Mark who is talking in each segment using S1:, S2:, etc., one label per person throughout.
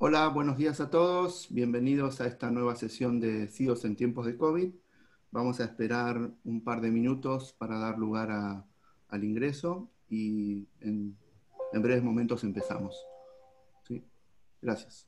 S1: Hola, buenos días a todos. Bienvenidos a esta nueva sesión de CIOs en tiempos de COVID. Vamos a esperar un par de minutos para dar lugar al ingreso y en breves momentos empezamos. ¿Sí? Gracias.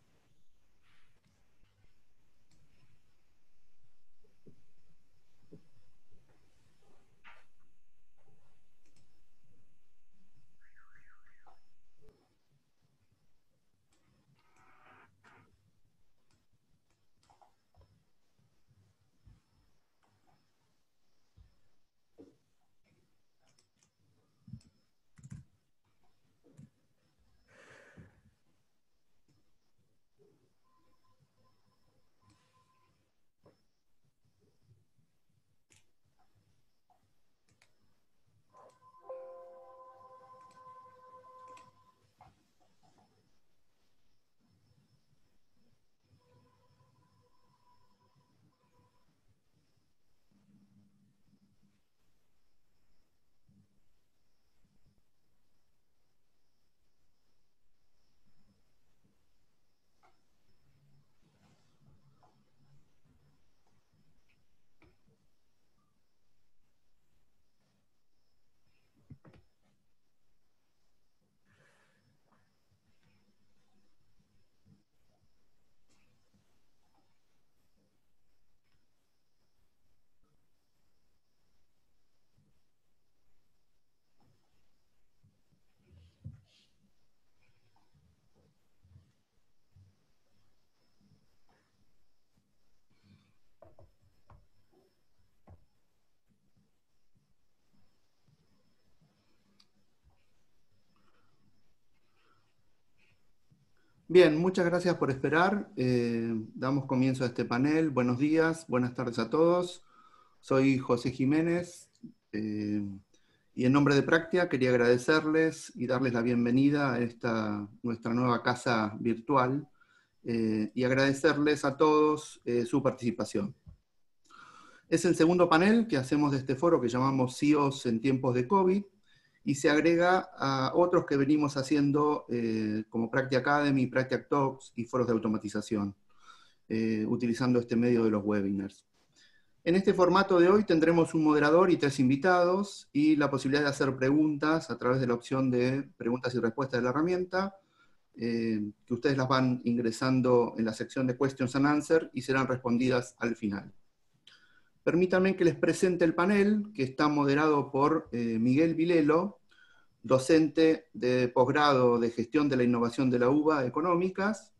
S1: Bien, muchas gracias por esperar. Damos comienzo a este panel. Buenos días, buenas tardes a todos. Soy José Jiménez y en nombre de Practia quería agradecerles y darles la bienvenida a esta nuestra nueva casa virtual y agradecerles a todos su participación. Es el segundo panel que hacemos de este foro que llamamos CIOs en tiempos de COVID y se agrega a otros que venimos haciendo como Practia Academy, Practia Talks y foros de automatización, utilizando este medio de los webinars. En este formato de hoy tendremos un moderador y 3 invitados y la posibilidad de hacer preguntas a través de la opción de preguntas y respuestas de la herramienta, que ustedes las van ingresando en la sección de Questions and Answers y serán respondidas al final. Permítanme que les presente el panel, que está moderado por Miguel Vilelo, docente de posgrado de Gestión de la Innovación de la UBA Económicas.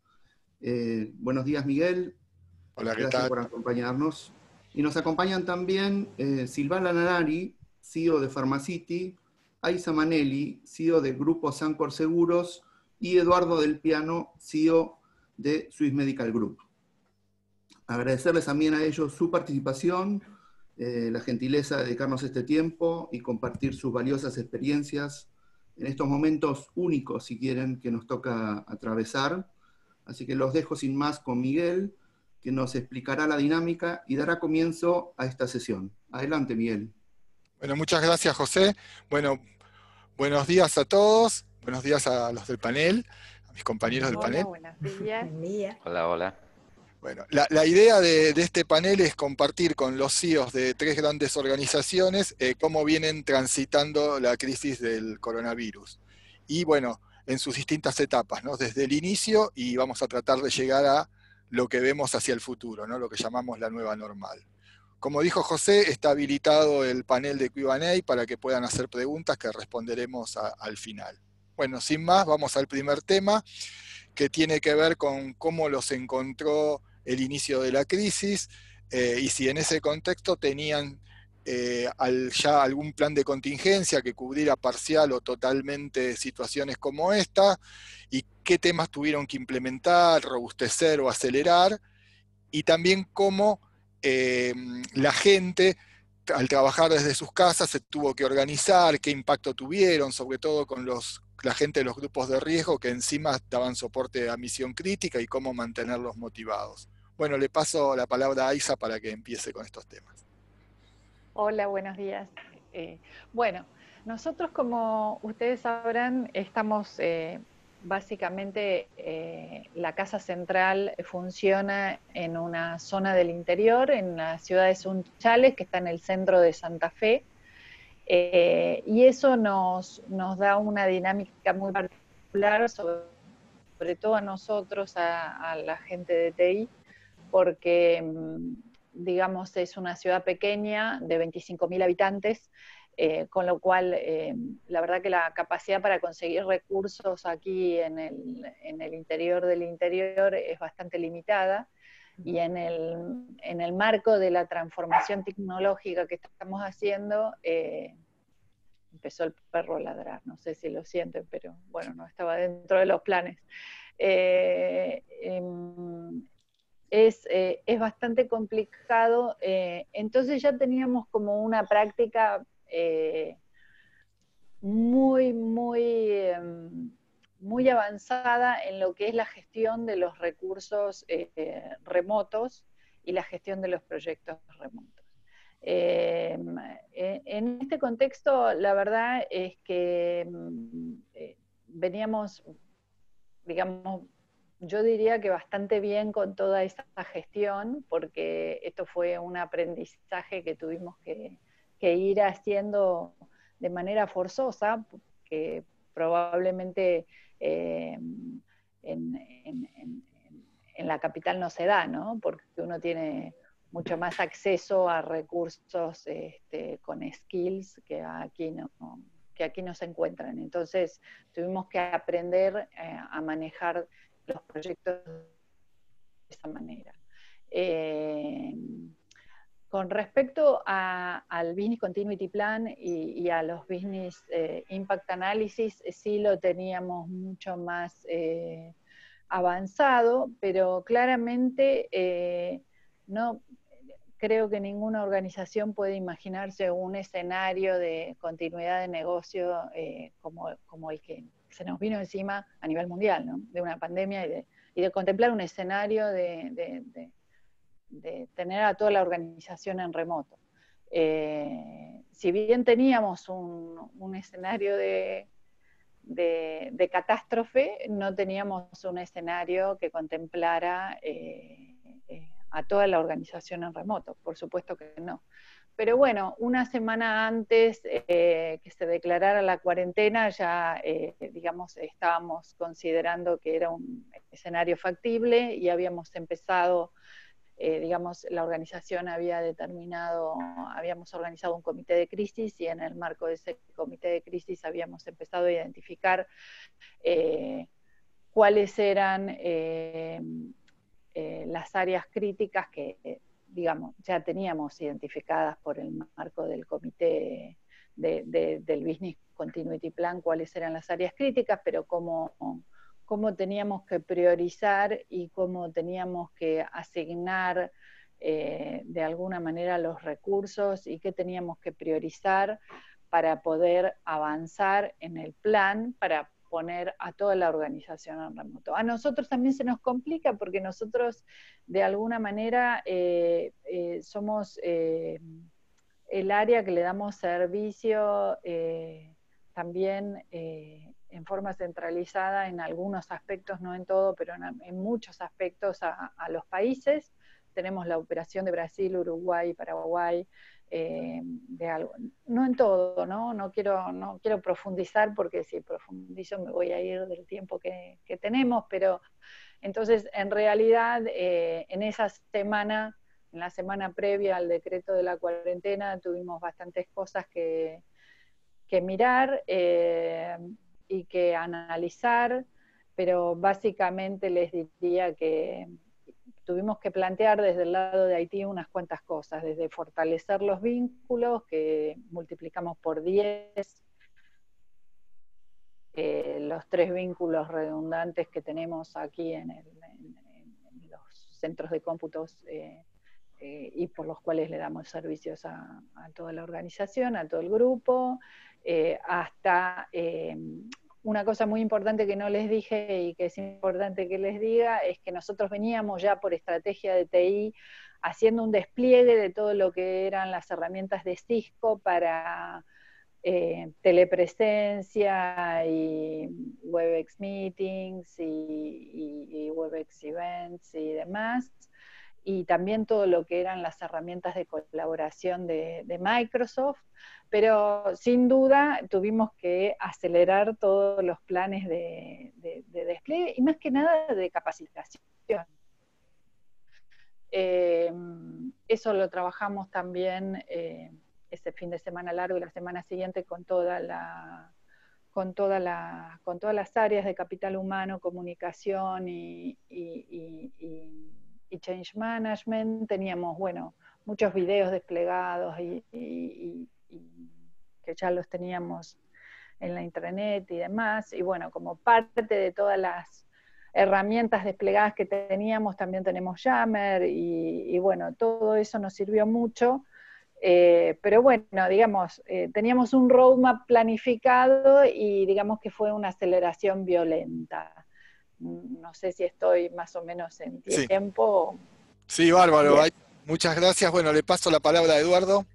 S1: Buenos días, Miguel.
S2: Hola, ¿qué
S1: Gracias
S2: tal?
S1: por acompañarnos. Y nos acompañan también Silvana Nanari, CEO de Pharmacity, Aisa Manelli, CEO de Grupo Sancor Seguros, y Eduardo Del Piano, CEO de Swiss Medical Group. Agradecerles también a ellos su participación, la gentileza de dedicarnos este tiempo y compartir sus valiosas experiencias en estos momentos únicos, si quieren, que nos toca atravesar. Así que los dejo sin más con Miguel, que nos explicará la dinámica y dará comienzo a esta sesión. Adelante, Miguel.
S2: Bueno, muchas gracias, José. Bueno, buenos días a todos, buenos días a los del panel, a mis compañeros del
S3: Hola,
S2: panel.
S3: buenos días.
S4: Buen día.
S5: Hola, hola.
S2: Bueno, la idea de este panel es compartir con los CEOs de 3 grandes organizaciones cómo vienen transitando la crisis del coronavirus. Y bueno, en sus distintas etapas, ¿no? Desde el inicio y vamos a tratar de llegar a lo que vemos hacia el futuro, ¿no? Lo que llamamos la nueva normal. Como dijo José, está habilitado el panel de Q&A para que puedan hacer preguntas que responderemos al final. Bueno, sin más, vamos al primer tema, que tiene que ver con cómo los encontró el inicio de la crisis y si en ese contexto tenían ya algún plan de contingencia que cubriera parcial o totalmente situaciones como esta, y qué temas tuvieron que implementar, robustecer o acelerar, y también cómo la gente al trabajar desde sus casas se tuvo que organizar, qué impacto tuvieron, sobre todo con la gente de los grupos de riesgo que encima daban soporte a misión crítica y cómo mantenerlos motivados. Bueno, le paso la palabra a Isa para que empiece con estos temas.
S3: Hola, buenos días. Bueno, nosotros, como ustedes sabrán, estamos básicamente la casa central funciona en una zona del interior, en la ciudad de Sunchales, que está en el centro de Santa Fe, y eso nos da una dinámica muy particular, sobre todo a nosotros, a la gente de TI, porque, digamos, es una ciudad pequeña de 25.000 habitantes, con lo cual, la verdad que la capacidad para conseguir recursos aquí en el interior del interior es bastante limitada, y en el marco de la transformación tecnológica que estamos haciendo, empezó el perro a ladrar, no sé si lo sienten, pero bueno, no estaba dentro de los planes. Es bastante complicado, entonces ya teníamos como una práctica muy, muy, muy avanzada en lo que es la gestión de los recursos remotos y la gestión de los proyectos remotos. En este contexto, la verdad es que veníamos, digamos, yo diría que bastante bien con toda esta gestión, porque esto fue un aprendizaje que tuvimos que ir haciendo de manera forzosa, que probablemente en la capital no se da, ¿no? Porque uno tiene mucho más acceso a recursos con skills que aquí no se encuentran. Entonces tuvimos que aprender a manejar los proyectos de esa manera. Con respecto al Business Continuity Plan y a los Business Impact Analysis, sí lo teníamos mucho más avanzado, pero claramente no creo que ninguna organización puede imaginarse un escenario de continuidad de negocio como el que se nos vino encima a nivel mundial, ¿no? De una pandemia y de contemplar un escenario de tener a toda la organización en remoto. Si bien teníamos un escenario de catástrofe, no teníamos un escenario que contemplara a toda la organización en remoto, por supuesto que no. Pero bueno, una semana antes que se declarara la cuarentena, ya digamos, estábamos considerando que era un escenario factible y habíamos empezado, digamos, la organización habíamos organizado un comité de crisis, y en el marco de ese comité de crisis habíamos empezado a identificar cuáles eran las áreas críticas que, digamos, ya teníamos identificadas por el marco del comité del Business Continuity Plan, cuáles eran las áreas críticas, pero cómo teníamos que priorizar y cómo teníamos que asignar de alguna manera los recursos y qué teníamos que priorizar para poder avanzar en el plan, para poner a toda la organización en remoto. A nosotros también se nos complica porque nosotros de alguna manera somos el área que le damos servicio también en forma centralizada en algunos aspectos, no en todo, pero en muchos aspectos a los países. Tenemos la operación de Brasil, Uruguay, Paraguay, no en todo, ¿no? No quiero profundizar, porque si profundizo me voy a ir del tiempo que tenemos, pero entonces en realidad en esa semana, en la semana previa al decreto de la cuarentena, tuvimos bastantes cosas que mirar y que analizar, pero básicamente les diría que tuvimos que plantear desde el lado de Haití unas cuantas cosas, desde fortalecer los vínculos, que multiplicamos por 10 los 3 vínculos redundantes que tenemos aquí en los centros de cómputos y por los cuales le damos servicios a toda la organización, a todo el grupo, hasta una cosa muy importante que no les dije y que es importante que les diga, es que nosotros veníamos ya por estrategia de TI haciendo un despliegue de todo lo que eran las herramientas de Cisco para telepresencia y web WebEx Meetings y WebEx Events y demás, y también todo lo que eran las herramientas de colaboración de Microsoft, pero sin duda tuvimos que acelerar todos los planes de despliegue y más que nada de capacitación. Eso lo trabajamos también ese fin de semana largo y la semana siguiente con todas las áreas de capital humano, comunicación y change management. Teníamos, bueno, muchos videos desplegados y que ya los teníamos en la intranet y demás, y bueno, como parte de todas las herramientas desplegadas que teníamos, también tenemos Yammer, y bueno, todo eso nos sirvió mucho, pero bueno, digamos, teníamos un roadmap planificado y digamos que fue una aceleración violenta. No sé si estoy más o menos en tiempo.
S2: Sí, bárbaro. Muchas gracias. Bueno, le paso la palabra a Eduardo.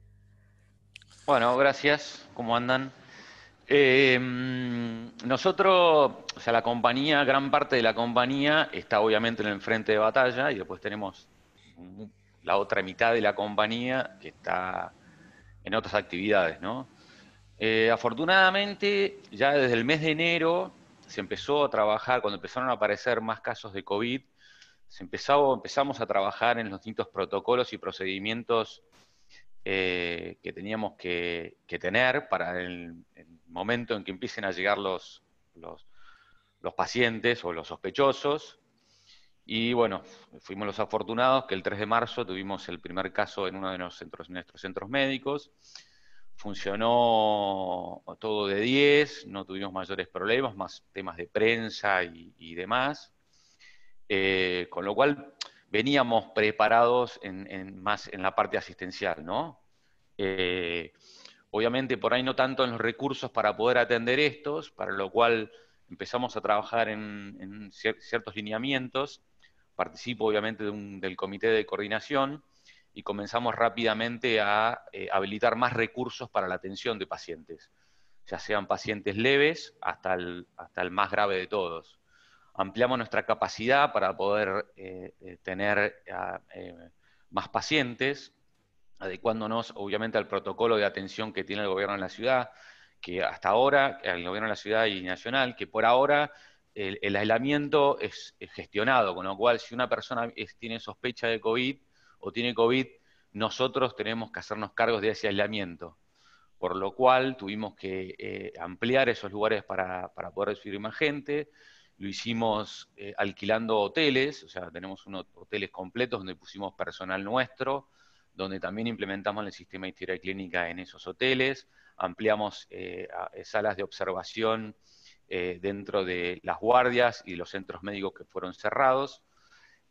S4: Bueno, gracias. ¿Cómo andan? Nosotros, o sea, la compañía, gran parte de la compañía está obviamente en el frente de batalla, y después tenemos la otra mitad de la compañía que está en otras actividades, ¿no? Afortunadamente, ya desde el mes de enero se empezó a trabajar, cuando empezaron a aparecer más casos de COVID, empezamos a trabajar en los distintos protocolos y procedimientos que teníamos que tener para el momento en que empiecen a llegar los pacientes o los sospechosos. Y bueno, fuimos los afortunados que el 3 de marzo tuvimos el primer caso en uno de nuestros centros médicos. Funcionó todo de 10, no tuvimos mayores problemas, más temas de prensa y demás. Con lo cual veníamos preparados más en la parte asistencial, ¿no? Obviamente por ahí no tanto en los recursos para poder atender estos, para lo cual empezamos a trabajar en ciertos lineamientos. Participo obviamente del comité de coordinación y comenzamos rápidamente a habilitar más recursos para la atención de pacientes, ya sean pacientes leves hasta el más grave de todos. Ampliamos nuestra capacidad para poder tener más pacientes, adecuándonos obviamente al protocolo de atención que tiene el gobierno de la ciudad, que hasta ahora, el gobierno de la ciudad y nacional, que por ahora el aislamiento es gestionado, con lo cual si una persona tiene sospecha de COVID o tiene COVID, nosotros tenemos que hacernos cargos de ese aislamiento, por lo cual tuvimos que ampliar esos lugares para poder recibir más gente. Lo hicimos alquilando hoteles, o sea, tenemos unos hoteles completos donde pusimos personal nuestro, donde también implementamos el sistema de historia clínica en esos hoteles, ampliamos salas de observación dentro de las guardias y los centros médicos que fueron cerrados,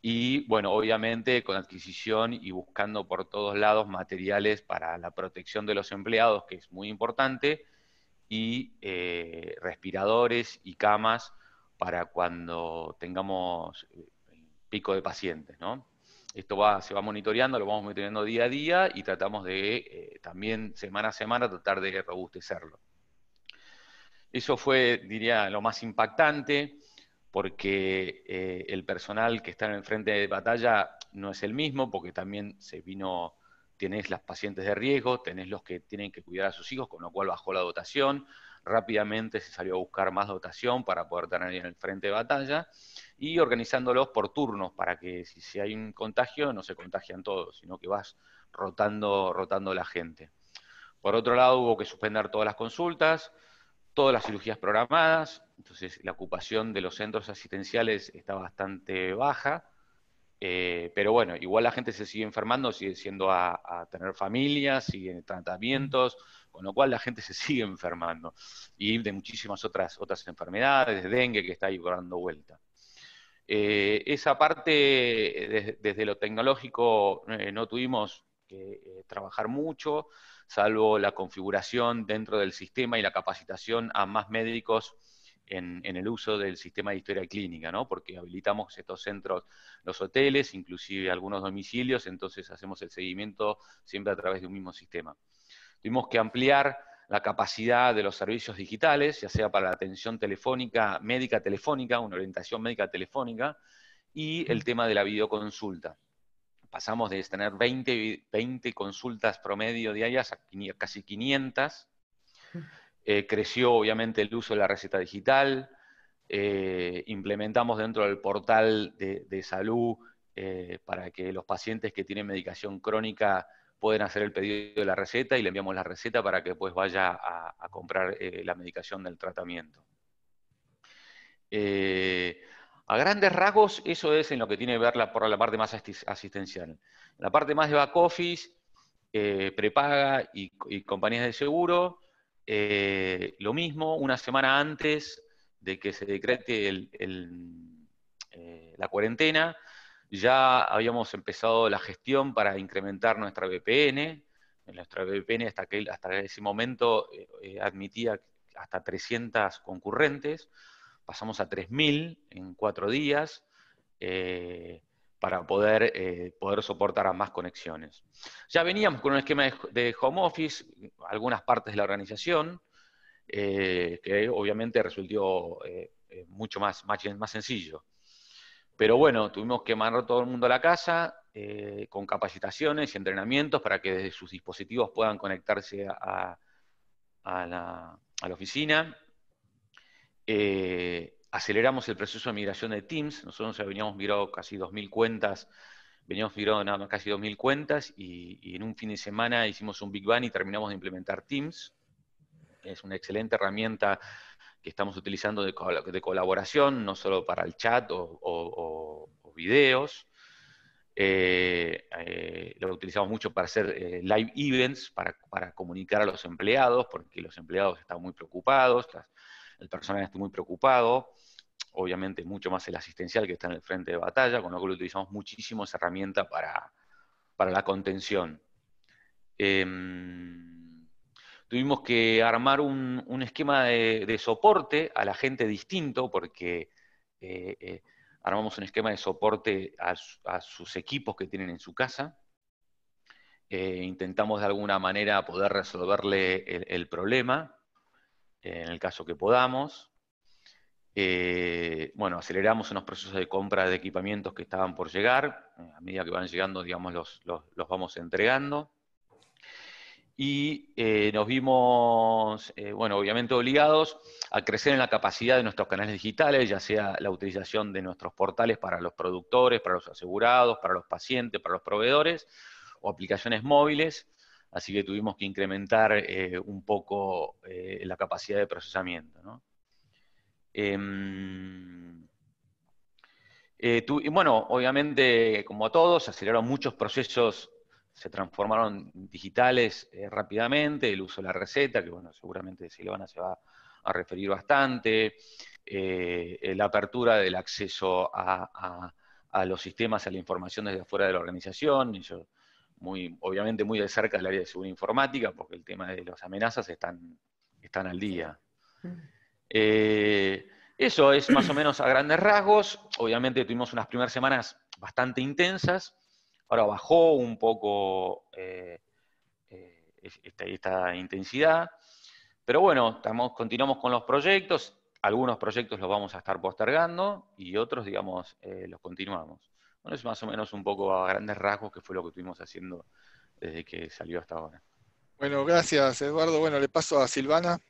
S4: y bueno, obviamente con adquisición y buscando por todos lados materiales para la protección de los empleados, que es muy importante, y respiradores y camas para cuando tengamos el pico de pacientes, ¿no? Esto se va monitoreando, lo vamos monitoreando día a día y tratamos de también semana a semana tratar de robustecerlo. Eso fue, diría, lo más impactante, porque el personal que está en el frente de batalla no es el mismo, porque también tenés las pacientes de riesgo, tenés los que tienen que cuidar a sus hijos, con lo cual bajó la dotación, rápidamente se salió a buscar más dotación para poder tener en el frente de batalla, y organizándolos por turnos, para que si hay un contagio no se contagian todos, sino que vas rotando la gente. Por otro lado, hubo que suspender todas las consultas, todas las cirugías programadas, entonces la ocupación de los centros asistenciales está bastante baja, pero bueno, igual la gente se sigue enfermando, sigue siendo a tener familias, sigue en tratamientos, con lo cual la gente se sigue enfermando, y de muchísimas otras enfermedades, de dengue que está ahí dando vuelta. Esa parte, desde lo tecnológico, no tuvimos que trabajar mucho, salvo la configuración dentro del sistema y la capacitación a más médicos en el uso del sistema de historia clínica, ¿no? Porque habilitamos estos centros, los hoteles, inclusive algunos domicilios, entonces hacemos el seguimiento siempre a través de un mismo sistema. Tuvimos que ampliar la capacidad de los servicios digitales, ya sea para la atención telefónica, médica telefónica, una orientación médica telefónica, y el tema de la videoconsulta. Pasamos de tener 20 consultas promedio diarias a casi 500. Creció obviamente el uso de la receta digital. Implementamos dentro del portal de salud para que los pacientes que tienen medicación crónica pueden hacer el pedido de la receta y le enviamos la receta para que después vaya a comprar la medicación del tratamiento. A grandes rasgos, eso es en lo que tiene que ver por la parte más asistencial. La parte más de back office, prepaga y compañías de seguro, lo mismo, una semana antes de que se decrete la cuarentena, ya habíamos empezado la gestión para incrementar nuestra VPN. Nuestra VPN hasta ese momento admitía hasta 300 concurrentes. Pasamos a 3.000 en 4 días para poder soportar a más conexiones. Ya veníamos con un esquema de home office, algunas partes de la organización, que obviamente resultó mucho más sencillo. Pero bueno, tuvimos que mandar todo el mundo a la casa con capacitaciones y entrenamientos para que desde sus dispositivos puedan conectarse a la oficina. Aceleramos el proceso de migración de Teams. Nosotros ya veníamos migrando casi 2.000 cuentas, y en un fin de semana hicimos un Big Bang y terminamos de implementar Teams. Es una excelente herramienta que estamos utilizando de colaboración, no solo para el chat o videos. Lo utilizamos mucho para hacer live events, para comunicar a los empleados, porque los empleados están muy preocupados, el personal está muy preocupado, obviamente mucho más el asistencial que está en el frente de batalla, con lo cual utilizamos muchísimo esa herramienta para la contención. Tuvimos que armar un esquema de soporte a la gente distinto, porque armamos un esquema de soporte a sus equipos que tienen en su casa. Intentamos de alguna manera poder resolverle el problema, en el caso que podamos. Bueno, aceleramos unos procesos de compra de equipamientos que estaban por llegar. A medida que van llegando, digamos, los vamos entregando. Y nos vimos, bueno, obviamente obligados a crecer en la capacidad de nuestros canales digitales, ya sea la utilización de nuestros portales para los productores, para los asegurados, para los pacientes, para los proveedores, o aplicaciones móviles. Así que tuvimos que incrementar un poco la capacidad de procesamiento, ¿no? Y bueno, obviamente, como todos, se aceleraron muchos procesos, se transformaron digitales rápidamente, el uso de la receta, que bueno, seguramente Silvana se va a referir bastante, la apertura del acceso a los sistemas, a la información desde afuera de la organización, y yo obviamente muy de cerca del área de seguridad informática, porque el tema de las amenazas están al día. Eso es más o menos a grandes rasgos. Obviamente tuvimos unas primeras semanas bastante intensas. Ahora bajó un poco esta intensidad. Pero bueno, continuamos con los proyectos. Algunos proyectos los vamos a estar postergando y otros, digamos, los continuamos. Bueno, es más o menos un poco a grandes rasgos que fue lo que estuvimos haciendo desde que salió hasta ahora.
S2: Bueno, gracias, Eduardo. Bueno, le paso a Silvana.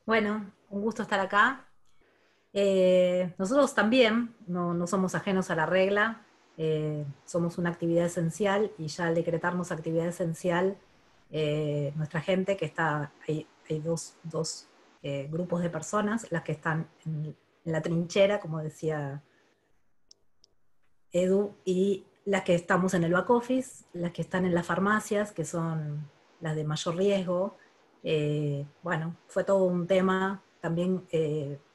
S5: Bueno, un gusto estar acá. Nosotros también no somos ajenos a la regla, somos una actividad esencial, y ya al decretarnos actividad esencial, nuestra gente que está, hay dos grupos de personas, las que están en la trinchera, como decía Edu, y las que estamos en el back office, las que están en las farmacias, que son las de mayor riesgo. Bueno, fue todo un tema. También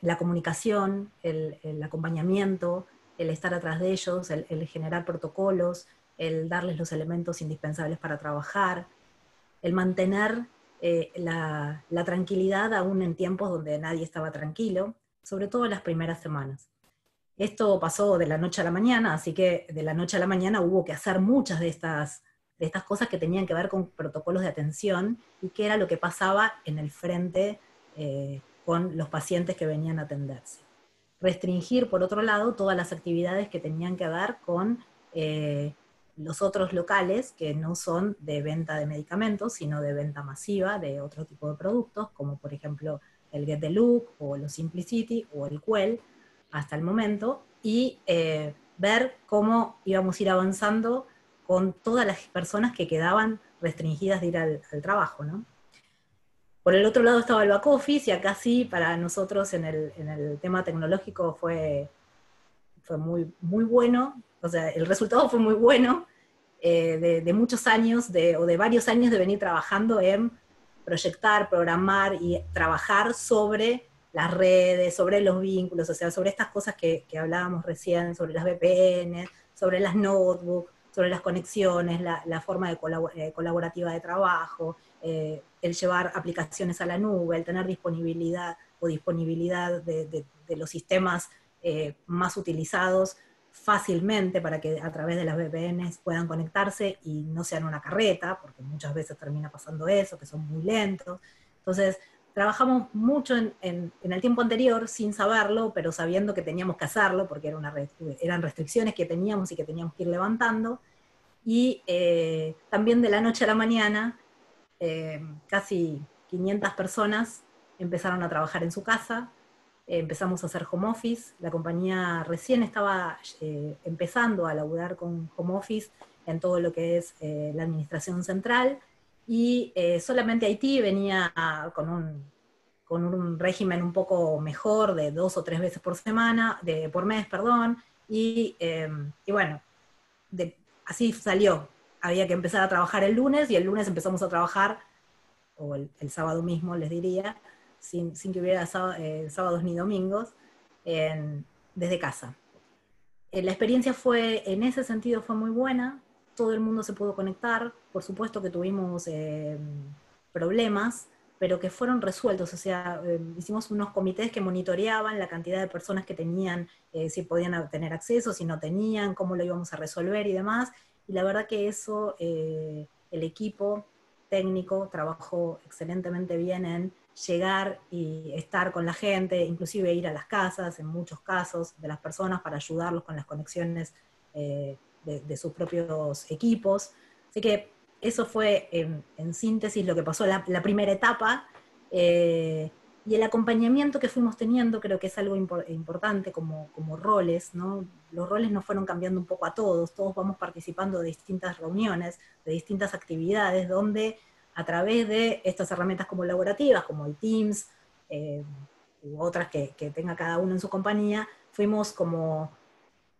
S5: la comunicación, el acompañamiento, el estar atrás de ellos, el generar protocolos, el darles los elementos indispensables para trabajar, el mantener la tranquilidad aún en tiempos donde nadie estaba tranquilo, sobre todo en las primeras semanas. Esto pasó de la noche a la mañana, así que de la noche a la mañana hubo que hacer muchas de estas estas cosas que tenían que ver con protocolos de atención y qué era lo que pasaba en el frente con los pacientes que venían a atenderse. Restringir, por otro lado, todas las actividades que tenían que ver con los otros locales que no son de venta de medicamentos, sino de venta masiva de otro tipo de productos, como por ejemplo el Get the Look, o los Simplicity, o el Quell, hasta el momento, y ver cómo íbamos a ir avanzando con todas las personas que quedaban restringidas de ir al trabajo, ¿no? Por el otro lado estaba el back office, y acá sí, para nosotros en el tema tecnológico fue muy, muy bueno, o sea, el resultado fue muy bueno, de muchos años, o de varios años de venir trabajando en proyectar, programar y trabajar sobre las redes, sobre los vínculos, o sea, sobre estas cosas que hablábamos recién, sobre las VPN, sobre las notebooks, sobre las conexiones, la forma colaborativa de trabajo, el llevar aplicaciones a la nube, el tener disponibilidad de los sistemas más utilizados fácilmente para que a través de las VPNs puedan conectarse y no sean una carreta, porque muchas veces termina pasando eso, que son muy lentos. Entonces, trabajamos mucho en el tiempo anterior sin saberlo, pero sabiendo que teníamos que hacerlo, porque eran restricciones que teníamos y que teníamos que ir levantando. Y también de la noche a la mañana, casi 500 personas empezaron a trabajar en su casa. Empezamos a hacer home office, la compañía recién estaba empezando a laburar con home office en todo lo que es la administración central, y solamente Haití venía con un régimen un poco mejor de 2 o 3 veces por mes, y bueno, así salió. Había que empezar a trabajar el lunes, y el lunes empezamos a trabajar, o el sábado mismo les diría, sin que hubiera sábados ni domingos, desde casa. La experiencia en ese sentido fue muy buena, todo el mundo se pudo conectar, por supuesto que tuvimos problemas, pero que fueron resueltos, o sea, hicimos unos comités que monitoreaban la cantidad de personas que tenían, si podían tener acceso, si no tenían, cómo lo íbamos a resolver y demás, y la verdad que eso, el equipo técnico trabajó excelentemente bien en llegar y estar con la gente, inclusive ir a las casas, en muchos casos, de las personas para ayudarlos con las conexiones de sus propios equipos. Así que eso fue, en síntesis, lo que pasó la primera etapa, y el acompañamiento que fuimos teniendo creo que es algo importante como roles, ¿no? Los roles nos fueron cambiando un poco a todos vamos participando de distintas reuniones, de distintas actividades, donde a través de estas herramientas colaborativas, como el Teams, u otras que tenga cada uno en su compañía, fuimos como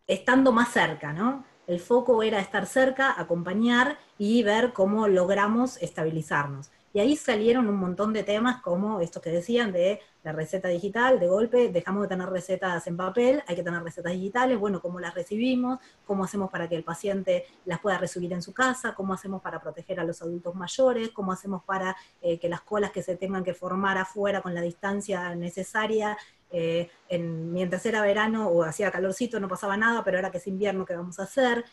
S5: estando más cerca, ¿no? El foco era estar cerca, acompañar y ver cómo logramos estabilizarnos. Y ahí salieron un montón de temas como estos que decían de la receta digital, de golpe dejamos de tener recetas en papel, hay que tener recetas digitales, bueno, cómo las recibimos, cómo hacemos para que el paciente las pueda recibir en su casa, cómo hacemos para proteger a los adultos mayores, cómo hacemos para que las colas que se tengan que formar afuera con la distancia necesaria, mientras era verano o hacía calorcito no pasaba nada, pero ahora que es invierno, ¿qué vamos a hacer?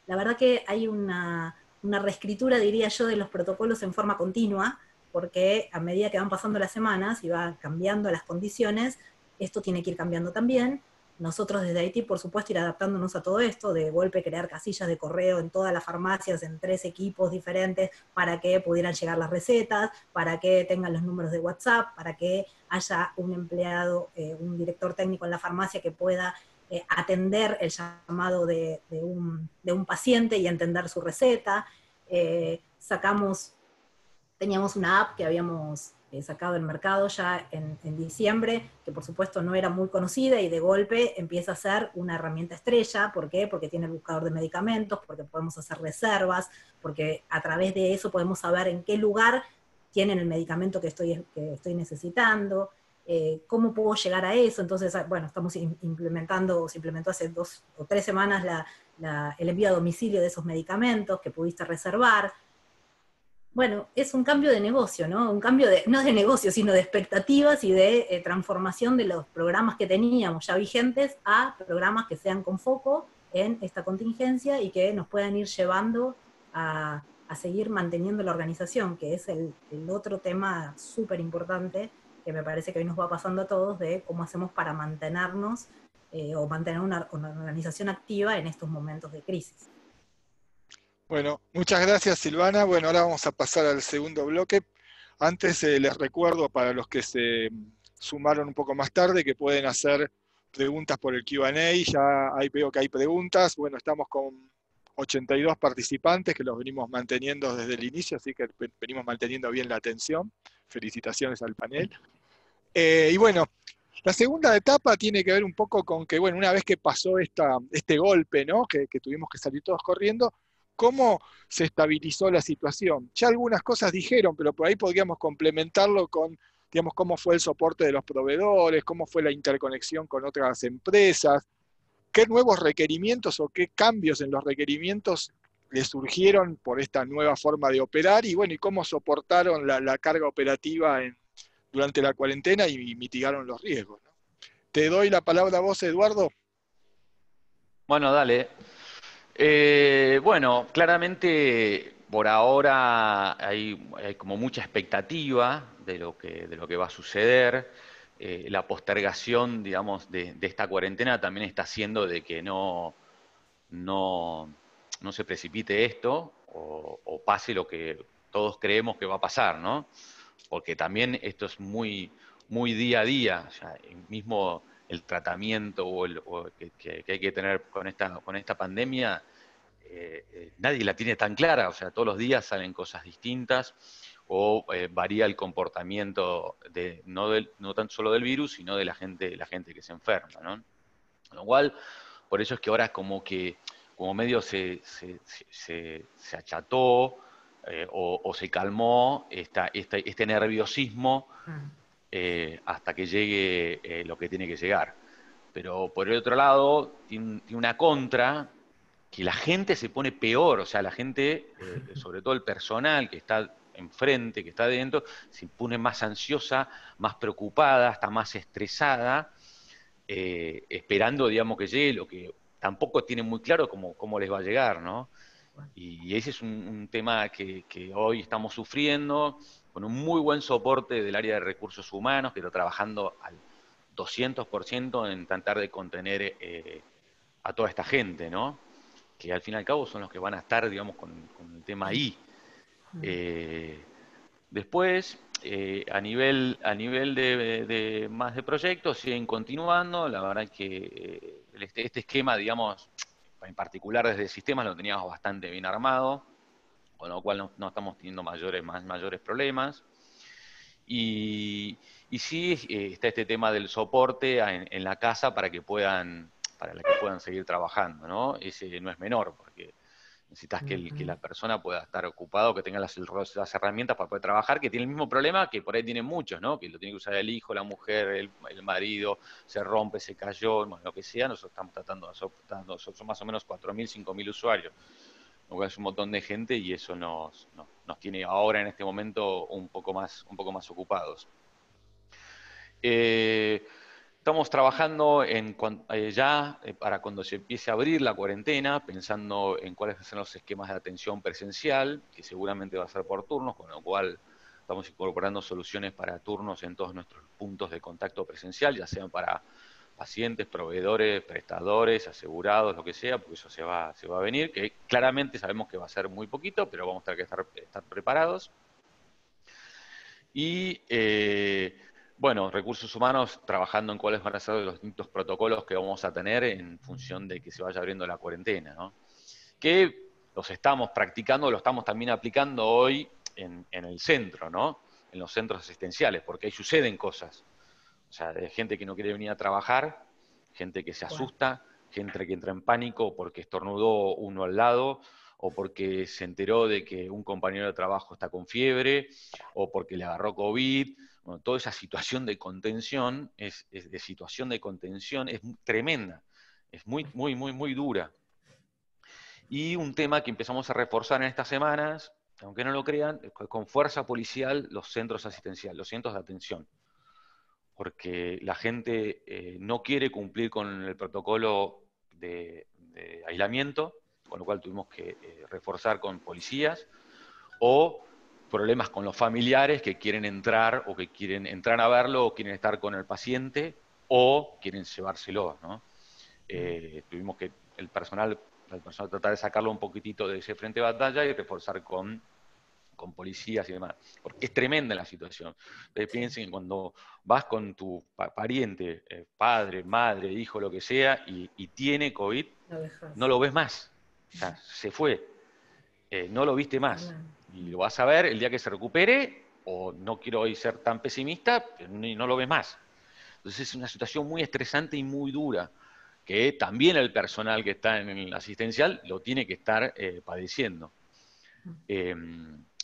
S5: La verdad que hay una reescritura, diría yo, de los protocolos en forma continua, porque a medida que van pasando las semanas y van cambiando las condiciones, esto tiene que ir cambiando también. Nosotros desde Haití, por supuesto, ir adaptándonos a todo esto, de golpe crear casillas de correo en todas las farmacias, en 3 equipos diferentes, para que pudieran llegar las recetas, para que tengan los números de WhatsApp, para que haya un empleado, un director técnico en la farmacia que pueda atender el llamado de un paciente y entender su receta. Teníamos una app que habíamos sacado al mercado ya en diciembre, que por supuesto no era muy conocida, y de golpe empieza a ser una herramienta estrella. ¿Por qué? Porque tiene el buscador de medicamentos, porque podemos hacer reservas, porque a través de eso podemos saber en qué lugar tienen el medicamento que estoy necesitando, cómo puedo llegar a eso. Entonces, bueno, estamos se implementó hace 2 o 3 semanas el envío a domicilio de esos medicamentos que pudiste reservar. Bueno, es un cambio de negocio, ¿no? Un cambio no de negocio, sino de expectativas y de transformación de los programas que teníamos ya vigentes a programas que sean con foco en esta contingencia y que nos puedan ir llevando a seguir manteniendo la organización, que es el otro tema súper importante que me parece que hoy nos va pasando a todos, de cómo hacemos para mantenernos o mantener una organización activa en estos momentos de crisis.
S2: Bueno, muchas gracias, Silvana. Bueno, ahora vamos a pasar al segundo bloque. Antes les recuerdo para los que se sumaron un poco más tarde que pueden hacer preguntas por el Q&A. Ya ahí veo que hay preguntas. Bueno, estamos con 82 participantes que los venimos manteniendo desde el inicio, así que venimos manteniendo bien la atención. Felicitaciones al panel. Y bueno, la segunda etapa tiene que ver un poco con que, bueno, una vez que pasó este golpe, ¿no? que tuvimos que salir todos corriendo, ¿cómo se estabilizó la situación? Ya algunas cosas dijeron, pero por ahí podríamos complementarlo con, digamos, cómo fue el soporte de los proveedores, cómo fue la interconexión con otras empresas, qué nuevos requerimientos o qué cambios en los requerimientos les surgieron por esta nueva forma de operar y, bueno, y cómo soportaron la carga operativa durante la cuarentena y mitigaron los riesgos, ¿no? Te doy la palabra a vos, Eduardo.
S4: Bueno, dale. Bueno, claramente por ahora hay como mucha expectativa de lo que va a suceder. La postergación, digamos, de esta cuarentena también está haciendo de que no se precipite esto o pase lo que todos creemos que va a pasar, ¿no? Porque también esto es muy, muy día a día, o sea, mismo el tratamiento que hay que tener con esta pandemia, nadie la tiene tan clara, o sea, todos los días salen cosas distintas o varía el comportamiento no tan solo del virus, sino de la gente que se enferma, ¿no? Con lo cual, por eso es que ahora como medio se acható o se calmó este nerviosismo hasta que llegue lo que tiene que llegar. Pero por el otro lado, tiene una contra, que la gente se pone peor, o sea, la gente, sobre todo el personal que está enfrente, que está adentro, se pone más ansiosa, más preocupada, está más estresada, esperando, digamos, que llegue lo que tampoco tienen muy claro cómo les va a llegar, ¿no? Y ese es un tema que hoy estamos sufriendo, con un muy buen soporte del área de recursos humanos, que está trabajando al 200% en tratar de contener a toda esta gente, ¿no? Que al fin y al cabo son los que van a estar, digamos, con el tema ahí. Después, a nivel de más de proyectos, siguen continuando. La verdad es que este esquema, digamos, en particular desde sistemas lo teníamos bastante bien armado, con lo cual no estamos teniendo mayores problemas. Y sí, está este tema del soporte en la casa para que puedan seguir trabajando, ¿no? Ese no es menor, porque necesitas que la persona pueda estar ocupado, que tenga las herramientas para poder trabajar, que tiene el mismo problema que por ahí tienen muchos, ¿no? Que lo tiene que usar el hijo, la mujer, el marido, se rompe, se cayó, bueno, lo que sea. Nosotros estamos tratando de soportar, nosotros más o menos 4.000, 5.000 usuarios, lo cual es un montón de gente y eso nos tiene ahora en este momento un poco más ocupados. Estamos trabajando para cuando se empiece a abrir la cuarentena, pensando en cuáles son los esquemas de atención presencial, que seguramente va a ser por turnos, con lo cual estamos incorporando soluciones para turnos en todos nuestros puntos de contacto presencial, ya sean para pacientes, proveedores, prestadores, asegurados, lo que sea, porque eso se va a venir, que claramente sabemos que va a ser muy poquito, pero vamos a tener que estar preparados. Y bueno, recursos humanos trabajando en cuáles van a ser los distintos protocolos que vamos a tener en función de que se vaya abriendo la cuarentena, ¿no? Que los estamos practicando, lo estamos también aplicando hoy en el centro, ¿no? En los centros asistenciales, porque ahí suceden cosas. O sea, de gente que no quiere venir a trabajar, gente que se asusta, gente que entra en pánico porque estornudó uno al lado, o porque se enteró de que un compañero de trabajo está con fiebre, o porque le agarró COVID. Bueno, toda esa situación de contención es tremenda, es muy, muy, muy, muy dura. Y un tema que empezamos a reforzar en estas semanas, aunque no lo crean, con fuerza policial, los centros asistenciales, los centros de atención. Porque la gente no quiere cumplir con el protocolo de aislamiento, con lo cual tuvimos que reforzar con policías, o problemas con los familiares que quieren entrar o que quieren entrar a verlo o quieren estar con el paciente o quieren llevárselo, ¿no? Tuvimos que el personal tratar de sacarlo un poquitito de ese frente de batalla y reforzar con policías y demás, porque es tremenda la situación. Ustedes piensen que cuando vas con tu pariente, padre, madre, hijo, lo que sea, y tiene COVID, no lo ves más, o sea, se fue, no lo viste más, y lo vas a ver el día que se recupere, o no quiero hoy ser tan pesimista, no lo ves más. Entonces es una situación muy estresante y muy dura, que también el personal que está en el asistencial lo tiene que estar padeciendo.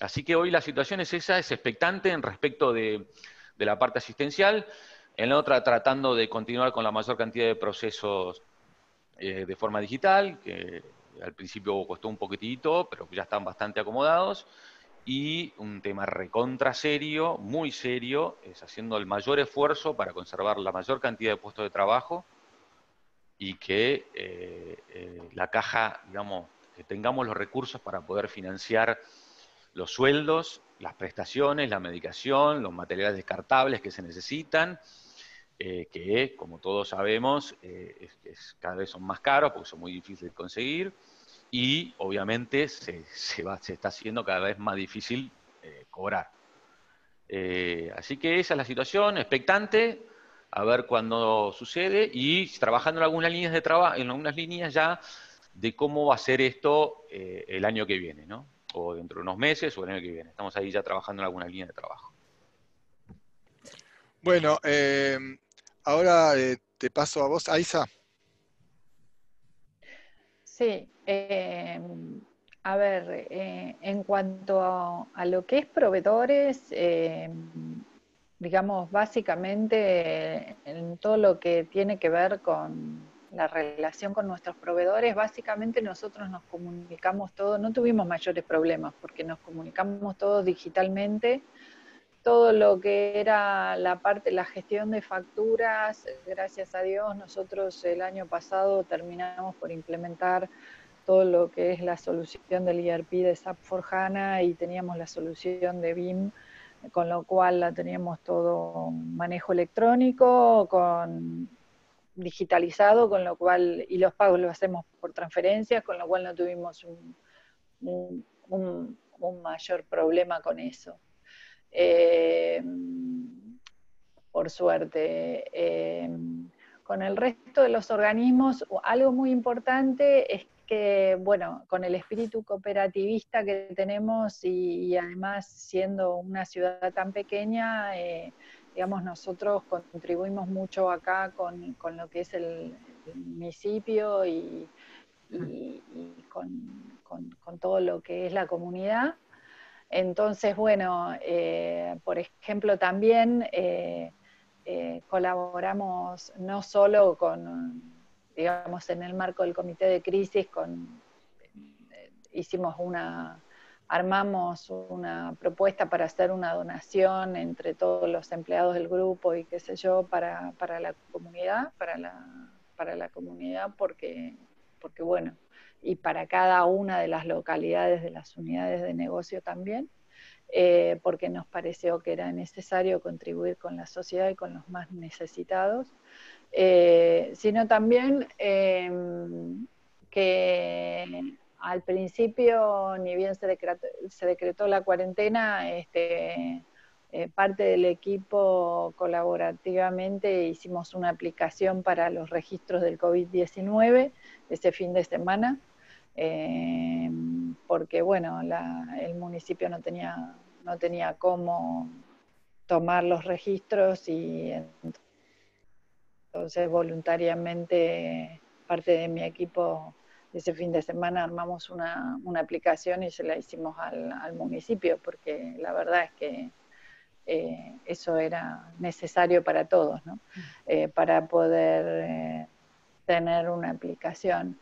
S4: Así que hoy la situación es esa, es expectante en respecto de la parte asistencial, en la otra tratando de continuar con la mayor cantidad de procesos de forma digital, que al principio costó un poquitito, pero ya están bastante acomodados, y un tema recontra serio, muy serio, es haciendo el mayor esfuerzo para conservar la mayor cantidad de puestos de trabajo y que la caja, digamos, que tengamos los recursos para poder financiar los sueldos, las prestaciones, la medicación, los materiales descartables que se necesitan, que como todos sabemos cada vez son más caros porque son muy difíciles de conseguir y obviamente se está haciendo cada vez más difícil cobrar. Así que esa es la situación, expectante, a ver cuándo sucede y trabajando en algunas líneas de trabajo, en algunas líneas ya de cómo va a ser esto el año que viene, ¿no? O dentro de unos meses o el año que viene. Estamos ahí ya trabajando en algunas líneas de trabajo.
S2: Bueno, ahora te paso a vos, Aiza.
S3: Sí, a ver, en cuanto a lo que es proveedores, digamos, básicamente en todo lo que tiene que ver con la relación con nuestros proveedores, básicamente nosotros nos comunicamos todo, no tuvimos mayores problemas porque nos comunicamos todos digitalmente. Todo lo que era la gestión de facturas, gracias a Dios, nosotros el año pasado terminamos por implementar todo lo que es la solución del ERP de SAP S/4HANA y teníamos la solución de BIM, con lo cual la teníamos todo manejo electrónico, digitalizado, con lo cual, y los pagos los hacemos por transferencias, con lo cual no tuvimos un mayor problema con eso. Por suerte. Con el resto de los organismos, algo muy importante es que, bueno, con el espíritu cooperativista que tenemos y además siendo una ciudad tan pequeña, digamos, nosotros contribuimos mucho acá con lo que es el municipio y con todo lo que es la comunidad. Entonces, bueno, por ejemplo, también colaboramos no solo con, digamos, en el marco del comité de crisis, armamos una propuesta para hacer una donación entre todos los empleados del grupo y qué sé yo, para la comunidad, para la comunidad, porque bueno, y para cada una de las localidades de las unidades de negocio también, porque nos pareció que era necesario contribuir con la sociedad y con los más necesitados, sino también que al principio, ni bien se decretó la cuarentena, parte del equipo colaborativamente hicimos una aplicación para los registros del COVID-19 ese fin de semana, porque bueno, el municipio no tenía cómo tomar los registros y entonces voluntariamente parte de mi equipo ese fin de semana armamos una aplicación y se la hicimos al municipio, porque la verdad es que eso era necesario para todos, ¿no? Para poder tener una aplicación.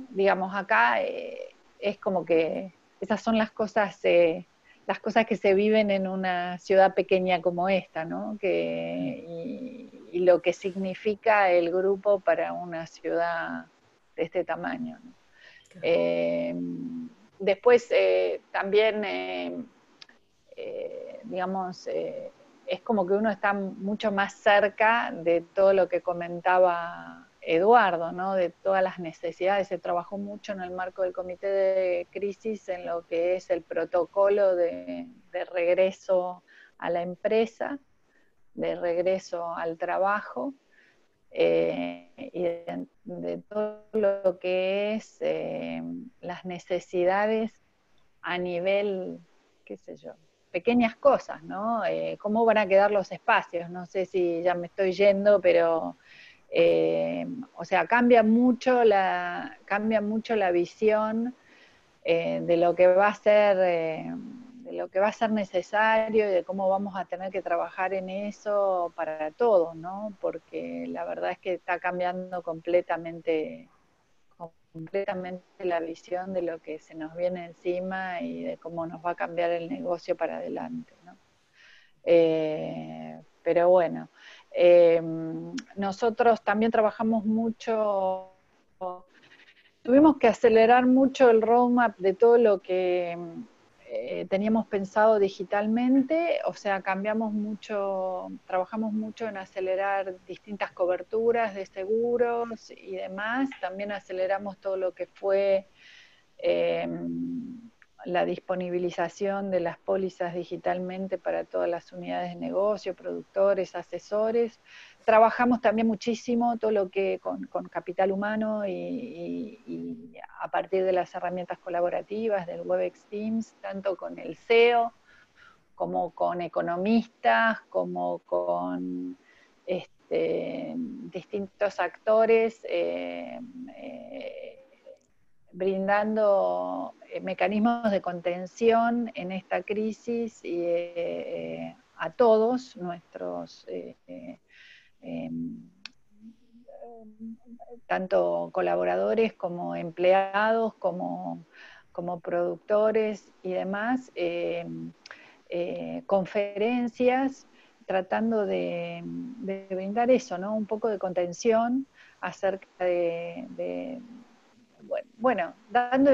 S3: Digamos, acá es como que esas son las cosas que se viven en una ciudad pequeña como esta, ¿no? Y lo que significa el grupo para una ciudad de este tamaño, ¿no? Después también, digamos, es como que uno está mucho más cerca de todo lo que comentaba Eduardo, ¿no? De todas las necesidades. Se trabajó mucho en el marco del comité de crisis en lo que es el protocolo de regreso a la empresa, de regreso al trabajo, y de todo lo que es las necesidades a nivel, qué sé yo, pequeñas cosas, ¿no? ¿Cómo van a quedar los espacios? No sé si ya me estoy yendo, pero o sea, cambia mucho la visión de lo que va a ser de lo que va a ser necesario y de cómo vamos a tener que trabajar en eso para todos, ¿no? Porque la verdad es que está cambiando completamente la visión de lo que se nos viene encima y de cómo nos va a cambiar el negocio para adelante, ¿no? Pero bueno, nosotros también trabajamos mucho, tuvimos que acelerar mucho el roadmap de todo lo que teníamos pensado digitalmente, o sea, cambiamos mucho, trabajamos mucho en acelerar distintas coberturas de seguros y demás, también aceleramos todo lo que fue la disponibilización de las pólizas digitalmente para todas las unidades de negocio, productores, asesores. Trabajamos también muchísimo todo lo que con capital humano y a partir de las herramientas colaborativas del Webex Teams, tanto con el CEO como con economistas, como con distintos actores, brindando mecanismos de contención en esta crisis y a todos nuestros tanto colaboradores como empleados, como productores y demás, conferencias tratando de brindar eso, ¿no? Un poco de contención acerca bueno,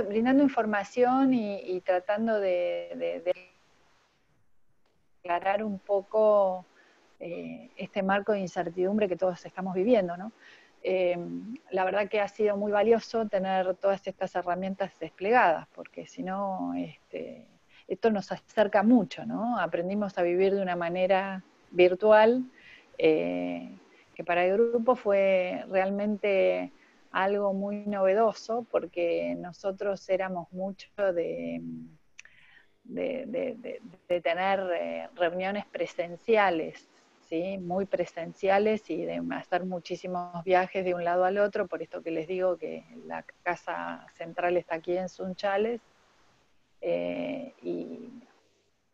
S3: brindando información y tratando de aclarar un poco este marco de incertidumbre que todos estamos viviendo, ¿no? La verdad que ha sido muy valioso tener todas estas herramientas desplegadas, porque si no, esto nos acerca mucho, ¿no? Aprendimos a vivir de una manera virtual, que para el grupo fue realmente algo muy novedoso, porque nosotros éramos mucho de tener reuniones presenciales, ¿sí? Muy presenciales y de hacer muchísimos viajes de un lado al otro, por esto que les digo que la casa central está aquí en Sunchales, y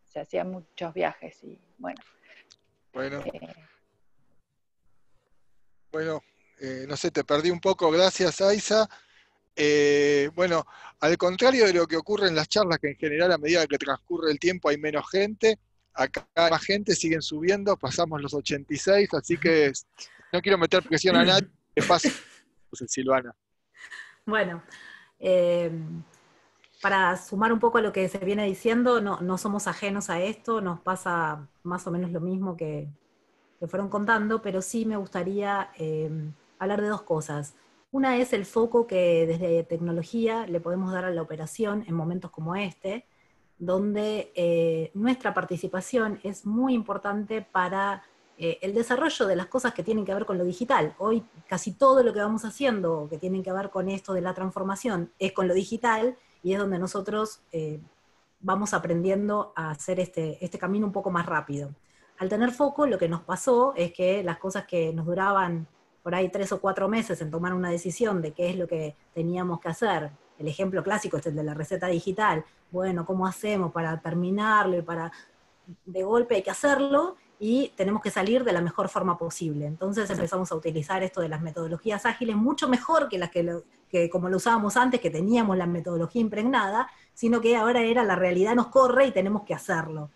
S3: se hacían muchos viajes y bueno.
S2: Bueno, no sé, te perdí un poco, gracias Aiza. Bueno, al contrario de lo que ocurre en las charlas, que en general a medida que transcurre el tiempo hay menos gente, acá hay más gente, siguen subiendo, pasamos los 86, así que no quiero meter presión a nadie, que pase, Silvana.
S5: Bueno, para sumar un poco a lo que se viene diciendo, no somos ajenos a esto, nos pasa más o menos lo mismo que fueron contando, pero sí me gustaría hablar de dos cosas. Una es el foco que desde tecnología le podemos dar a la operación en momentos como este, donde nuestra participación es muy importante para el desarrollo de las cosas que tienen que ver con lo digital. Hoy casi todo lo que vamos haciendo que tienen que ver con esto de la transformación es con lo digital y es donde nosotros vamos aprendiendo a hacer este camino un poco más rápido. Al tener foco, lo que nos pasó es que las cosas que nos duraban por ahí 3 o 4 meses en tomar una decisión de qué es lo que teníamos que hacer, el ejemplo clásico es el de la receta digital, bueno, ¿cómo hacemos para terminarlo? De golpe hay que hacerlo y tenemos que salir de la mejor forma posible. Entonces empezamos a utilizar esto de las metodologías ágiles mucho mejor que las que como lo usábamos antes, que teníamos la metodología impregnada, sino que ahora era la realidad nos corre y tenemos que hacerlo.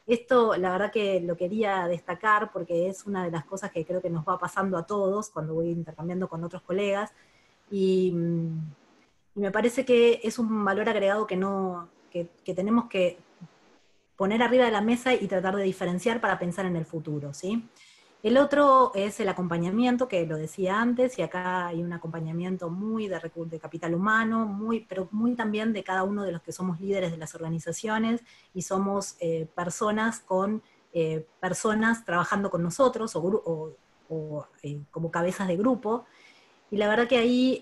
S5: Esto, la verdad que lo quería destacar porque es una de las cosas que creo que nos va pasando a todos cuando voy intercambiando con otros colegas. Y Y me parece que es un valor agregado que tenemos que poner arriba de la mesa y tratar de diferenciar para pensar en el futuro, ¿sí? El otro es el acompañamiento, que lo decía antes, y acá hay un acompañamiento muy de capital humano, pero muy también de cada uno de los que somos líderes de las organizaciones y somos personas personas trabajando con nosotros como cabezas de grupo. Y la verdad que ahí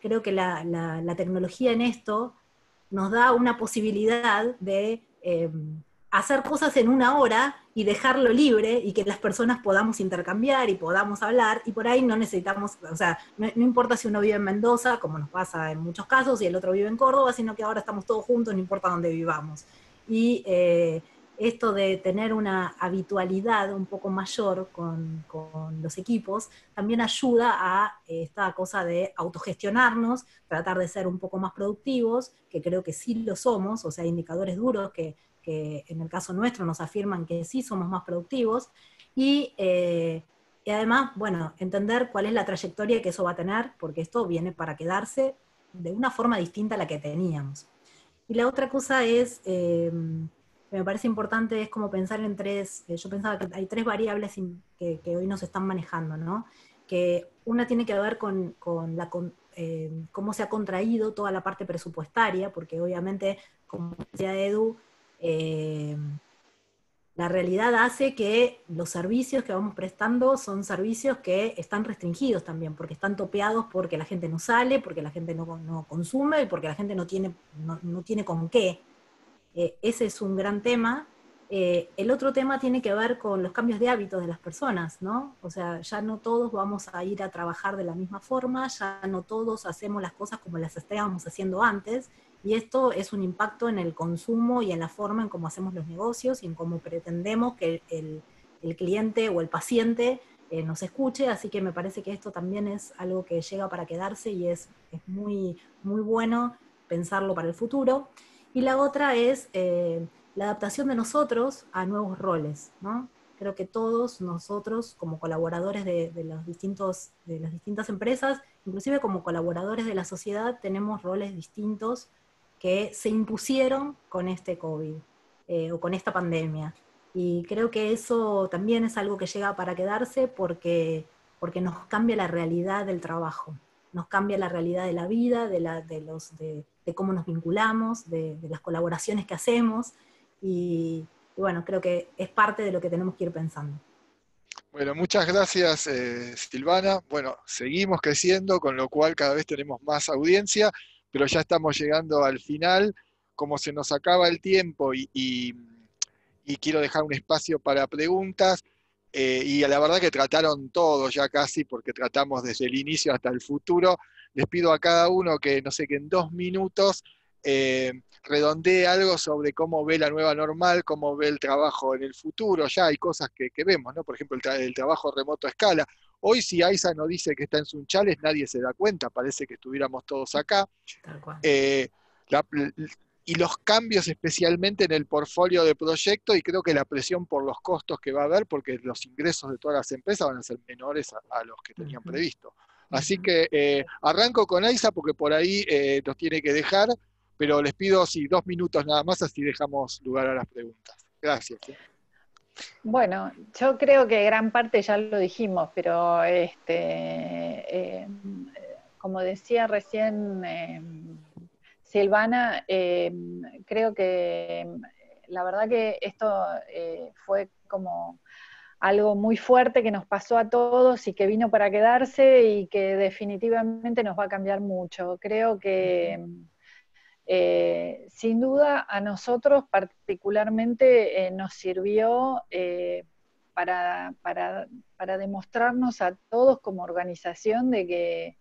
S5: creo que la tecnología en esto nos da una posibilidad de hacer cosas en una hora y dejarlo libre y que las personas podamos intercambiar y podamos hablar, y por ahí no necesitamos, o sea, no importa si uno vive en Mendoza, como nos pasa en muchos casos, y el otro vive en Córdoba, sino que ahora estamos todos juntos, no importa dónde vivamos. Y esto de tener una habitualidad un poco mayor con los equipos también ayuda a esta cosa de autogestionarnos, tratar de ser un poco más productivos, que creo que sí lo somos, o sea, hay indicadores duros que en el caso nuestro nos afirman que sí somos más productivos, y además, bueno, entender cuál es la trayectoria que eso va a tener, porque esto viene para quedarse de una forma distinta a la que teníamos. Y la otra cosa es, que me parece importante, es como pensar en yo pensaba que hay tres variables que hoy nos están manejando, ¿no? Que una tiene que ver con cómo se ha contraído toda la parte presupuestaria, porque obviamente, como decía Edu, eh, la realidad hace que los servicios que vamos prestando son servicios que están restringidos también, porque están topeados porque la gente no sale, porque la gente no consume y porque la gente no tiene con qué. Ese es un gran tema. El otro tema tiene que ver con los cambios de hábitos de las personas, ¿no? O sea, ya no todos vamos a ir a trabajar de la misma forma, ya no todos hacemos las cosas como las estábamos haciendo antes, y esto es un impacto en el consumo y en la forma en cómo hacemos los negocios y en cómo pretendemos que el cliente o el paciente nos escuche, así que me parece que esto también es algo que llega para quedarse y es muy, muy bueno pensarlo para el futuro. Y la otra es la adaptación de nosotros a nuevos roles, ¿no? Creo que todos nosotros, como colaboradores de las distintas empresas, inclusive como colaboradores de la sociedad, tenemos roles distintos que se impusieron con este COVID o con esta pandemia. Y creo que eso también es algo que llega para quedarse porque nos cambia la realidad del trabajo, nos cambia la realidad de la vida, de cómo nos vinculamos, de las colaboraciones que hacemos, y bueno, creo que es parte de lo que tenemos que ir pensando.
S2: Bueno, muchas gracias, Silvana. Bueno, seguimos creciendo, con lo cual cada vez tenemos más audiencia, pero ya estamos llegando al final. Como se nos acaba el tiempo y quiero dejar un espacio para preguntas, y a la verdad que trataron todo ya casi, porque tratamos desde el inicio hasta el futuro, les pido a cada uno que, no sé, que en 2 minutos redondee algo sobre cómo ve la nueva normal, cómo ve el trabajo en el futuro. Ya hay cosas que vemos, ¿no? Por ejemplo, el trabajo remoto a escala. Hoy si AISA no dice que está en Sunchales, nadie se da cuenta, parece que estuviéramos todos acá.
S5: Tal cual.
S2: La, y los cambios especialmente en el portfolio de proyecto, y creo que la presión por los costos que va a haber, porque los ingresos de todas las empresas van a ser menores a los que tenían previsto. Así que arranco con AISA porque por ahí nos tiene que dejar, pero les pido 2 minutos nada más, así dejamos lugar a las preguntas. Gracias.
S3: Bueno, yo creo que gran parte ya lo dijimos, pero como decía recién Silvana, creo que la verdad que esto fue como algo muy fuerte que nos pasó a todos y que vino para quedarse y que definitivamente nos va a cambiar mucho. Creo que sin duda a nosotros particularmente nos sirvió para demostrarnos a todos como organización de que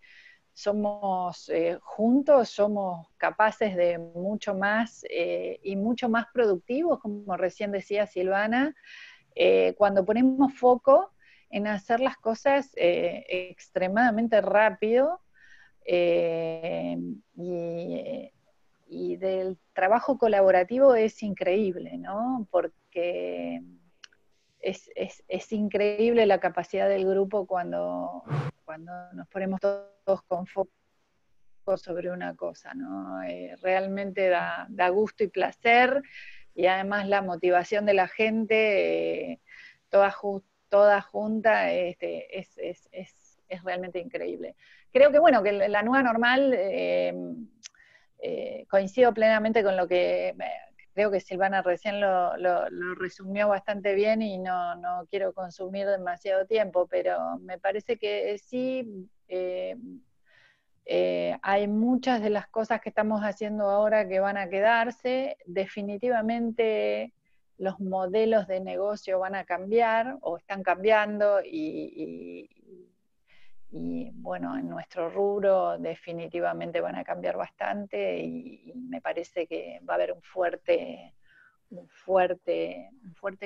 S3: somos juntos, somos capaces de mucho más y mucho más productivos, como recién decía Silvana, cuando ponemos foco en hacer las cosas extremadamente rápido y del trabajo colaborativo es increíble, ¿no? Porque es increíble la capacidad del grupo cuando nos ponemos todos con foco sobre una cosa, ¿no? Realmente da gusto y placer, y además la motivación de la gente, toda junta, es realmente increíble. Creo que, bueno, que la nueva normal, coincido plenamente con lo que creo que Silvana recién lo resumió bastante bien, y no quiero consumir demasiado tiempo, pero me parece que sí, hay muchas de las cosas que estamos haciendo ahora que van a quedarse. Definitivamente los modelos de negocio van a cambiar o están cambiando, y bueno, en nuestro rubro definitivamente van a cambiar bastante, y me parece que va a haber un fuerte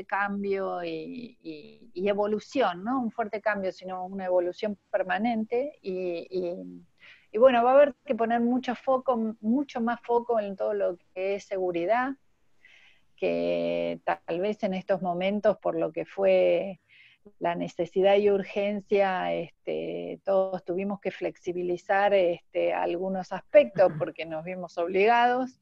S3: cambio y evolución, ¿no? Un fuerte cambio, sino una evolución permanente, y bueno, va a haber que poner mucho más foco en todo lo que es seguridad, que tal vez en estos momentos, por lo que fue la necesidad y urgencia, todos tuvimos que flexibilizar algunos aspectos porque nos vimos obligados,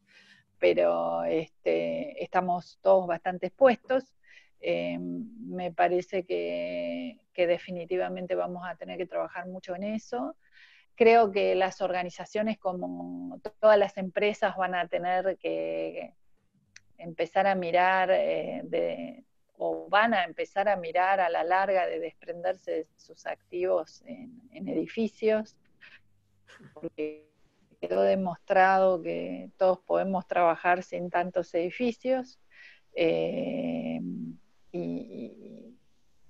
S3: pero estamos todos bastante expuestos. Me parece que definitivamente vamos a tener que trabajar mucho en eso. Creo que las organizaciones, como todas las empresas, van a tener que empezar a mirar o van a empezar a mirar a la larga de desprenderse de sus activos en edificios, porque quedó demostrado que todos podemos trabajar sin tantos edificios, y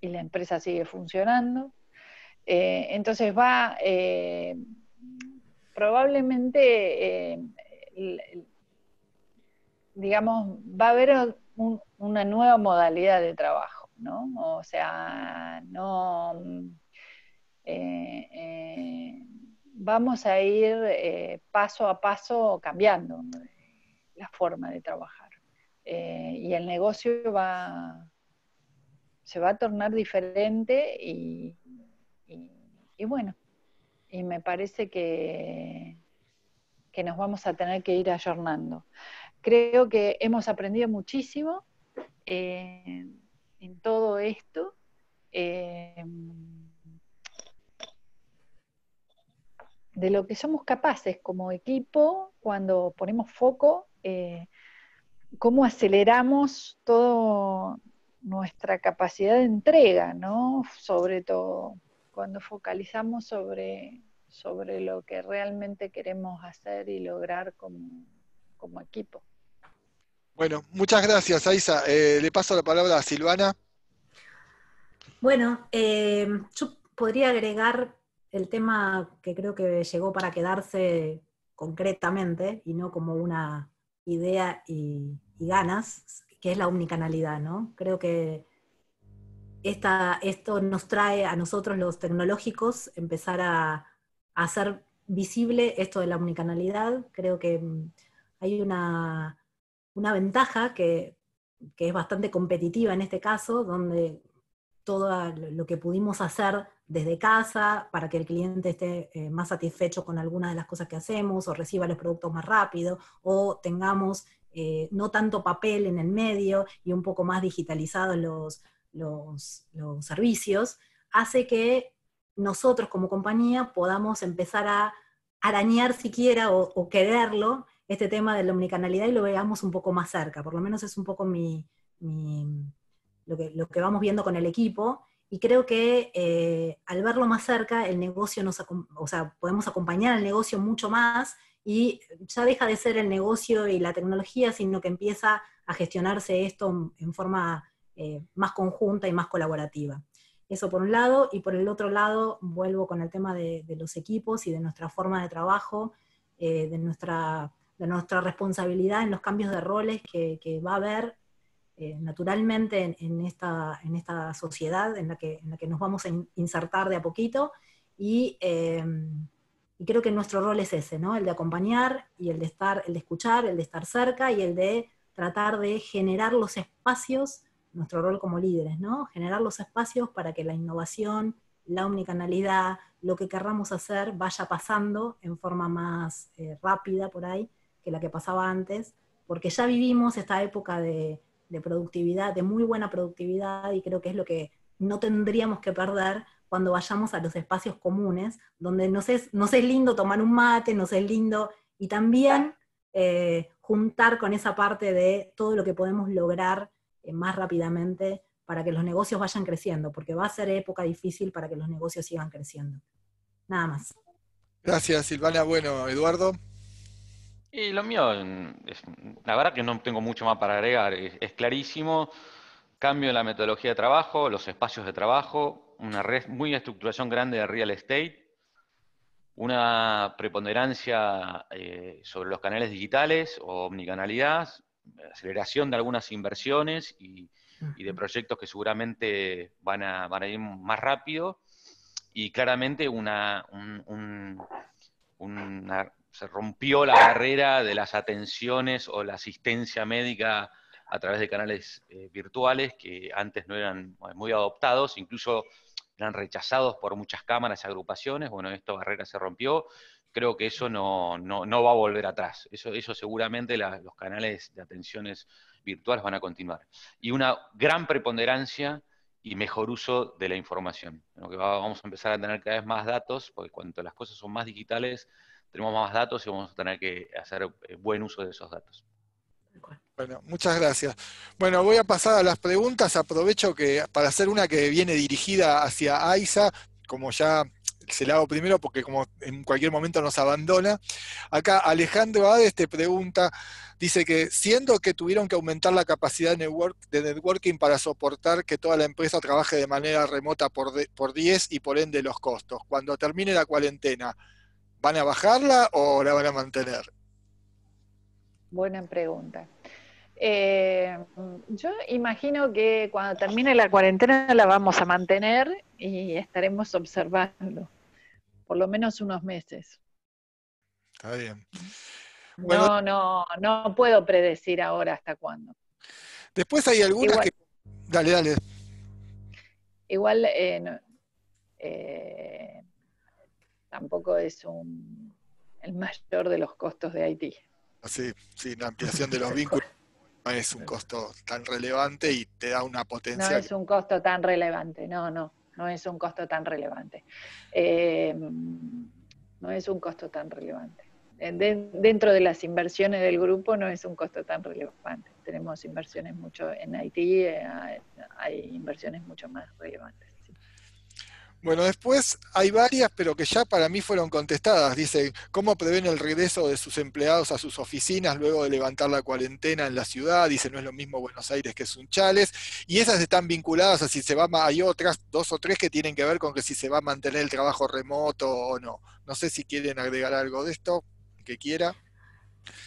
S3: la empresa sigue funcionando. Entonces probablemente, digamos, va a haber una nueva modalidad de trabajo, ¿no? O sea, no... vamos a ir paso a paso cambiando la forma de trabajar. Y el negocio se va a tornar diferente, y bueno, y me parece que nos vamos a tener que ir ayornando. Creo que hemos aprendido muchísimo en todo esto. De lo que somos capaces como equipo cuando ponemos foco, cómo aceleramos toda nuestra capacidad de entrega, ¿no? Sobre todo cuando focalizamos sobre lo que realmente queremos hacer y lograr como equipo.
S2: Bueno, muchas gracias, Aiza. Le paso la palabra a Silvana.
S5: Bueno, yo podría agregar el tema que creo que llegó para quedarse concretamente, y no como una idea y ganas, que es la omnicanalidad, ¿no? Creo que esto nos trae a nosotros los tecnológicos empezar a hacer visible esto de la omnicanalidad. Creo que hay una ventaja que es bastante competitiva en este caso, donde todo lo que pudimos hacer desde casa para que el cliente esté más satisfecho con algunas de las cosas que hacemos, o reciba los productos más rápido, o tengamos no tanto papel en el medio y un poco más digitalizados los servicios, hace que nosotros como compañía podamos empezar a arañar siquiera o quererlo, este tema de la omnicanalidad, y lo veamos un poco más cerca. Por lo menos es un poco lo que vamos viendo con el equipo, y creo que al verlo más cerca, el negocio podemos acompañar al negocio mucho más, y ya deja de ser el negocio y la tecnología, sino que empieza a gestionarse esto en forma más conjunta y más colaborativa. Eso por un lado, y por el otro lado vuelvo con el tema de los equipos y de nuestra forma de trabajo, de nuestra responsabilidad en los cambios de roles que va a haber naturalmente en esta sociedad en la que nos vamos a insertar de a poquito, y creo que nuestro rol es ese, ¿no? El de acompañar, y el de escuchar, el de estar cerca, y el de tratar de generar los espacios, nuestro rol como líderes, ¿no? Generar los espacios para que la innovación, la omnicanalidad, lo que querramos hacer vaya pasando en forma más rápida por ahí que la que pasaba antes, porque ya vivimos esta época de productividad, de muy buena productividad, y creo que es lo que no tendríamos que perder cuando vayamos a los espacios comunes, donde nos es lindo tomar un mate, nos es lindo, y también juntar con esa parte de todo lo que podemos lograr más rápidamente para que los negocios vayan creciendo, porque va a ser época difícil para que los negocios sigan creciendo. Nada más.
S2: Gracias, Silvana. Bueno, Eduardo.
S4: Y lo mío, la verdad que no tengo mucho más para agregar, es clarísimo, cambio en la metodología de trabajo, los espacios de trabajo, una muy estructuración grande de real estate, una preponderancia sobre los canales digitales o omnicanalidad, aceleración de algunas inversiones y de proyectos que seguramente van a ir más rápido, y claramente se rompió la barrera de las atenciones o la asistencia médica a través de canales virtuales que antes no eran muy adoptados, incluso eran rechazados por muchas cámaras y agrupaciones. Bueno, esta barrera se rompió. Creo que eso no va a volver atrás. Eso seguramente los canales de atenciones virtuales van a continuar. Y una gran preponderancia y mejor uso de la información. Vamos a empezar a tener cada vez más datos, porque cuanto las cosas son más digitales, tenemos más datos y vamos a tener que hacer buen uso de esos datos.
S2: Bueno, muchas gracias. Bueno, voy a pasar a las preguntas. Aprovecho para hacer una que viene dirigida hacia AISA, como ya se la hago primero porque como en cualquier momento nos abandona. Acá Alejandro Ades te pregunta, dice que siendo que tuvieron que aumentar la capacidad de networking para soportar que toda la empresa trabaje de manera remota por 10 y por ende los costos, cuando termine la cuarentena, ¿van a bajarla o la van a mantener?
S3: Buena pregunta. Yo imagino que cuando termine la cuarentena la vamos a mantener y estaremos observando por lo menos unos meses.
S2: Está bien. Bueno,
S3: No puedo predecir ahora hasta cuándo.
S2: Después hay algunas
S3: igual,
S2: que... Dale.
S3: Igual tampoco es el mayor de los costos de Haití.
S2: Sí, la ampliación de los vínculos no es un costo tan relevante y te da una potencia.
S3: No es un costo tan relevante, no es un costo tan relevante. No es un costo tan relevante. Dentro de las inversiones del grupo no es un costo tan relevante. Tenemos inversiones mucho en Haití, hay inversiones mucho más relevantes. Sí.
S2: Bueno, después hay varias, pero que ya para mí fueron contestadas. Dice, ¿cómo prevén el regreso de sus empleados a sus oficinas luego de levantar la cuarentena en la ciudad? Dice, no es lo mismo Buenos Aires que Sunchales. Y esas están vinculadas a si se va, hay otras, 2 o 3 que tienen que ver con que si se va a mantener el trabajo remoto o no. No sé si quieren agregar algo de esto, que quiera.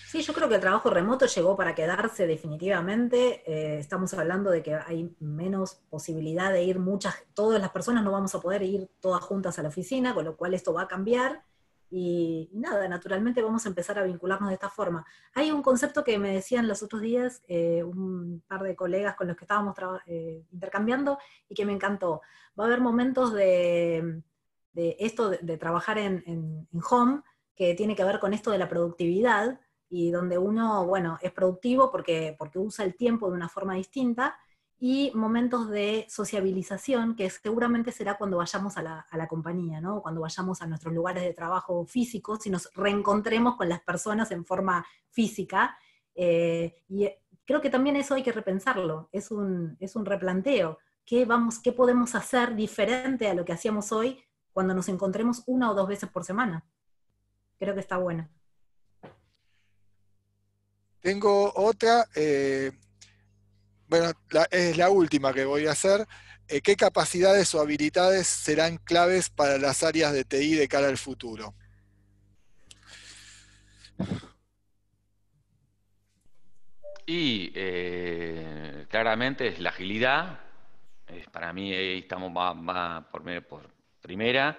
S5: Sí, yo creo que el trabajo remoto llegó para quedarse definitivamente. Estamos hablando de que hay menos posibilidad de ir todas las personas no vamos a poder ir todas juntas a la oficina, con lo cual esto va a cambiar. Y nada, naturalmente vamos a empezar a vincularnos de esta forma. Hay un concepto que me decían los otros días un par de colegas con los que estábamos intercambiando y que me encantó. Va a haber momentos de esto de trabajar en home, que tiene que ver con esto de la productividad, y donde uno, bueno, es productivo porque usa el tiempo de una forma distinta, y momentos de sociabilización, que seguramente será cuando vayamos a la compañía, ¿no? Cuando vayamos a nuestros lugares de trabajo físicos y nos reencontremos con las personas en forma física. Y creo que también eso hay que repensarlo, es un replanteo. ¿Qué podemos hacer diferente a lo que hacíamos hoy cuando nos encontremos 1 o 2 veces por semana? Creo que está bueno.
S2: Tengo otra, es la última que voy a hacer. ¿Qué capacidades o habilidades serán claves para las áreas de TI de cara al futuro?
S4: Y claramente es la agilidad. Para mí estamos más por primera.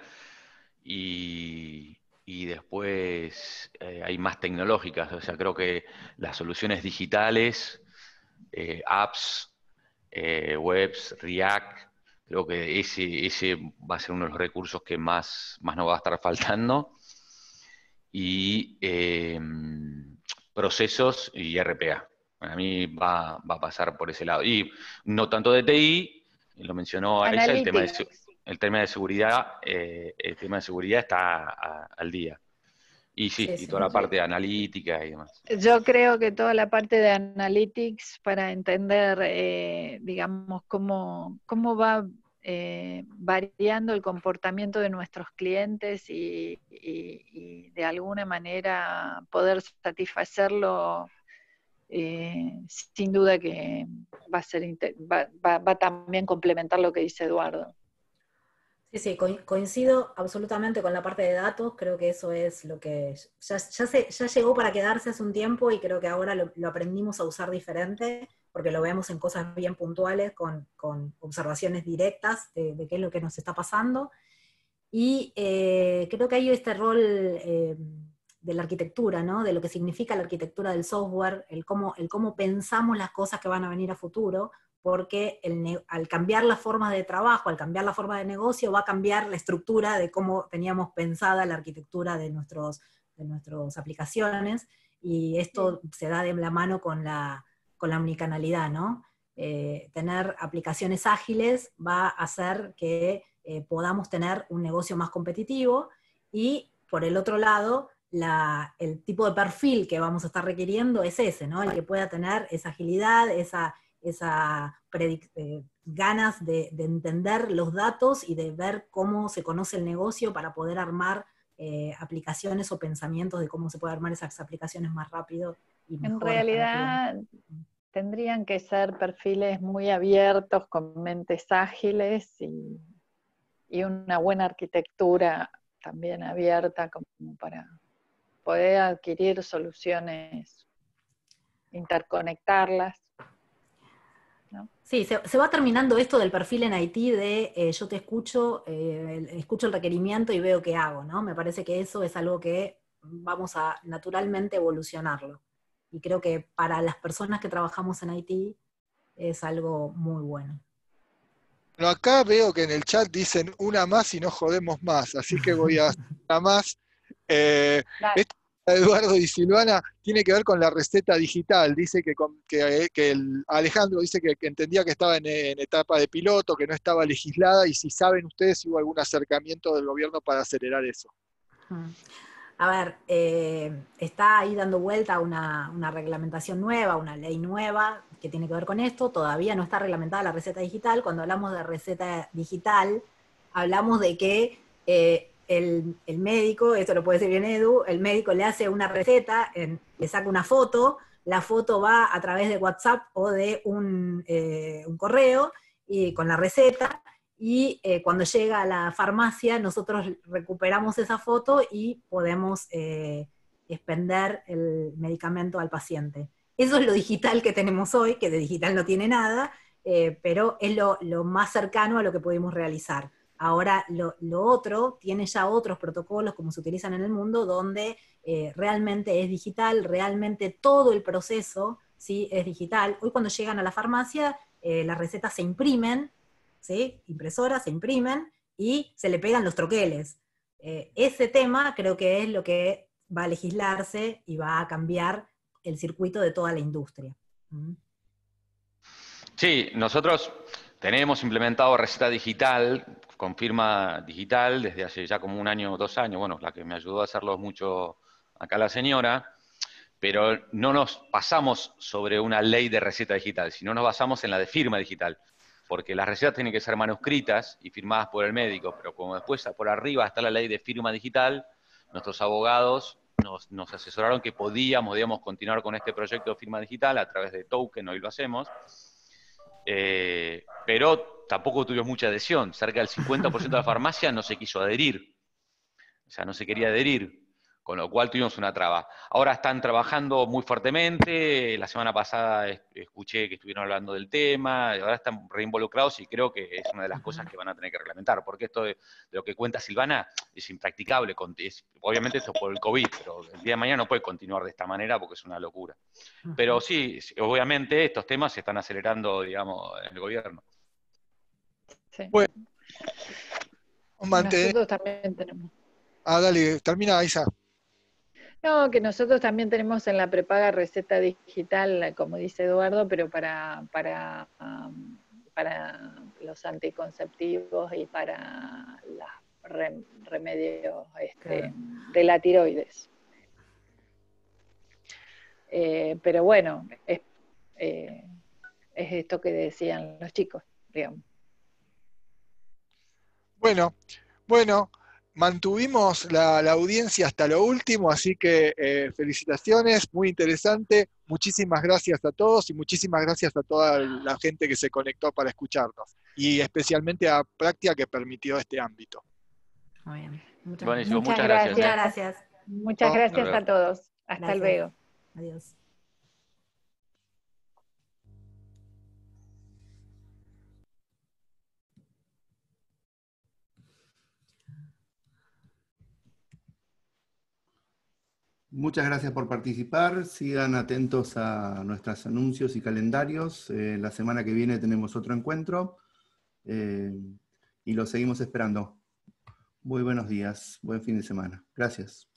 S4: Y después hay más tecnológicas, o sea, creo que las soluciones digitales, apps, webs, React, Creo que ese va a ser uno de los recursos que más nos va a estar faltando. Y procesos y RPA. Para mí va a pasar por ese lado. Y no tanto de TI, lo mencionó ella, el tema de seguridad, está al día. Y sí, y toda la parte de analítica y demás.
S3: Yo creo que toda la parte de analytics para entender, digamos, cómo va variando el comportamiento de nuestros clientes y de alguna manera poder satisfacerlo, sin duda que va a ser va también complementar lo que dice Eduardo.
S5: Sí, coincido absolutamente con la parte de datos, creo que eso es lo que ya llegó para quedarse hace un tiempo y creo que ahora lo aprendimos a usar diferente, porque lo vemos en cosas bien puntuales, con observaciones directas de qué es lo que nos está pasando. Y creo que hay este rol de la arquitectura, ¿no? De lo que significa la arquitectura del software, el cómo pensamos las cosas que van a venir a futuro, porque al cambiar las formas de trabajo, al cambiar la forma de negocio, va a cambiar la estructura de cómo teníamos pensada la arquitectura de nuestras aplicaciones, y esto se da de la mano con la omnicanalidad, ¿no? Tener aplicaciones ágiles va a hacer que podamos tener un negocio más competitivo, y por el otro lado, el tipo de perfil que vamos a estar requiriendo es ese, ¿no? El que pueda tener esa agilidad, esa ganas de entender los datos y de ver cómo se conoce el negocio para poder armar aplicaciones o pensamientos de cómo se puede armar esas aplicaciones más rápido y mejor.
S3: En realidad tendrían que ser perfiles muy abiertos, con mentes ágiles y una buena arquitectura también abierta como para poder adquirir soluciones, interconectarlas. ¿No?
S5: Sí, se va terminando esto del perfil en IT de yo te escucho, escucho el requerimiento y veo qué hago, ¿no? Me parece que eso es algo que vamos a naturalmente evolucionarlo. Y creo que para las personas que trabajamos en IT es algo muy bueno.
S2: Bueno, acá veo que en el chat dicen una más y no jodemos más, así que voy a hacer una más. Esta de Eduardo y Silvana tiene que ver con la receta digital. Dice que Alejandro dice que entendía que estaba en etapa de piloto, que no estaba legislada, y si saben ustedes si hubo algún acercamiento del gobierno para acelerar eso.
S5: A ver, está ahí dando vuelta una reglamentación nueva, una ley nueva que tiene que ver con esto. Todavía no está reglamentada la receta digital. Cuando hablamos de receta digital, hablamos de que el médico, esto lo puede decir bien Edu, el médico le hace una receta, le saca una foto, la foto va a través de WhatsApp o de un correo y con la receta, y cuando llega a la farmacia nosotros recuperamos esa foto y podemos expender el medicamento al paciente. Eso es lo digital que tenemos hoy, que de digital no tiene nada, pero es lo más cercano a lo que podemos realizar. Ahora, lo otro tiene ya otros protocolos como se utilizan en el mundo, donde realmente es digital, realmente todo el proceso, ¿sí?, es digital. Hoy cuando llegan a la farmacia, las recetas se imprimen, ¿sí?, impresoras, se imprimen y se le pegan los troqueles. Ese tema creo que es lo que va a legislarse y va a cambiar el circuito de toda la industria.
S4: Sí, nosotros tenemos implementado receta digital con firma digital desde hace ya como 1 año o 2 años, bueno, la que me ayudó a hacerlo mucho acá la señora, pero no nos pasamos sobre una ley de receta digital, sino nos basamos en la de firma digital, porque las recetas tienen que ser manuscritas y firmadas por el médico, pero como después por arriba está la ley de firma digital, nuestros abogados nos asesoraron que podíamos, digamos, continuar con este proyecto de firma digital a través de token, hoy lo hacemos, pero tampoco tuvimos mucha adhesión. Cerca del 50% de la farmacia no se quiso adherir, o sea, no se quería adherir, con lo cual tuvimos una traba. Ahora están trabajando muy fuertemente, la semana pasada escuché que estuvieron hablando del tema, ahora están reinvolucrados y creo que es una de las cosas que van a tener que reglamentar, porque esto de lo que cuenta Silvana es impracticable, obviamente esto es por el COVID, pero el día de mañana no puede continuar de esta manera porque es una locura. Pero sí, obviamente estos temas se están acelerando, digamos, en el gobierno.
S3: Sí.
S2: Bueno,
S3: Nosotros también tenemos.
S2: Dale, termina, Isa.
S3: No, que nosotros también tenemos en la prepaga receta digital, como dice Eduardo, pero para los anticonceptivos y para los remedios
S5: Claro.
S3: de la tiroides. Pero bueno, es esto que decían los chicos, digamos.
S2: Bueno, mantuvimos la audiencia hasta lo último, así que felicitaciones, muy interesante. Muchísimas gracias a todos y muchísimas gracias a toda la gente que se conectó para escucharnos. Y especialmente a Práctica que permitió este ámbito.
S5: Muy bien.
S4: Buenísimo,
S3: Muchas
S4: muchas gracias.
S5: Muchas gracias.
S3: Muchas gracias a todos. Hasta
S5: Gracias.
S3: luego.
S5: Adiós.
S1: Muchas gracias por participar. Sigan atentos a nuestros anuncios y calendarios. La semana que viene tenemos otro encuentro y lo seguimos esperando. Muy buenos días. Buen fin de semana. Gracias.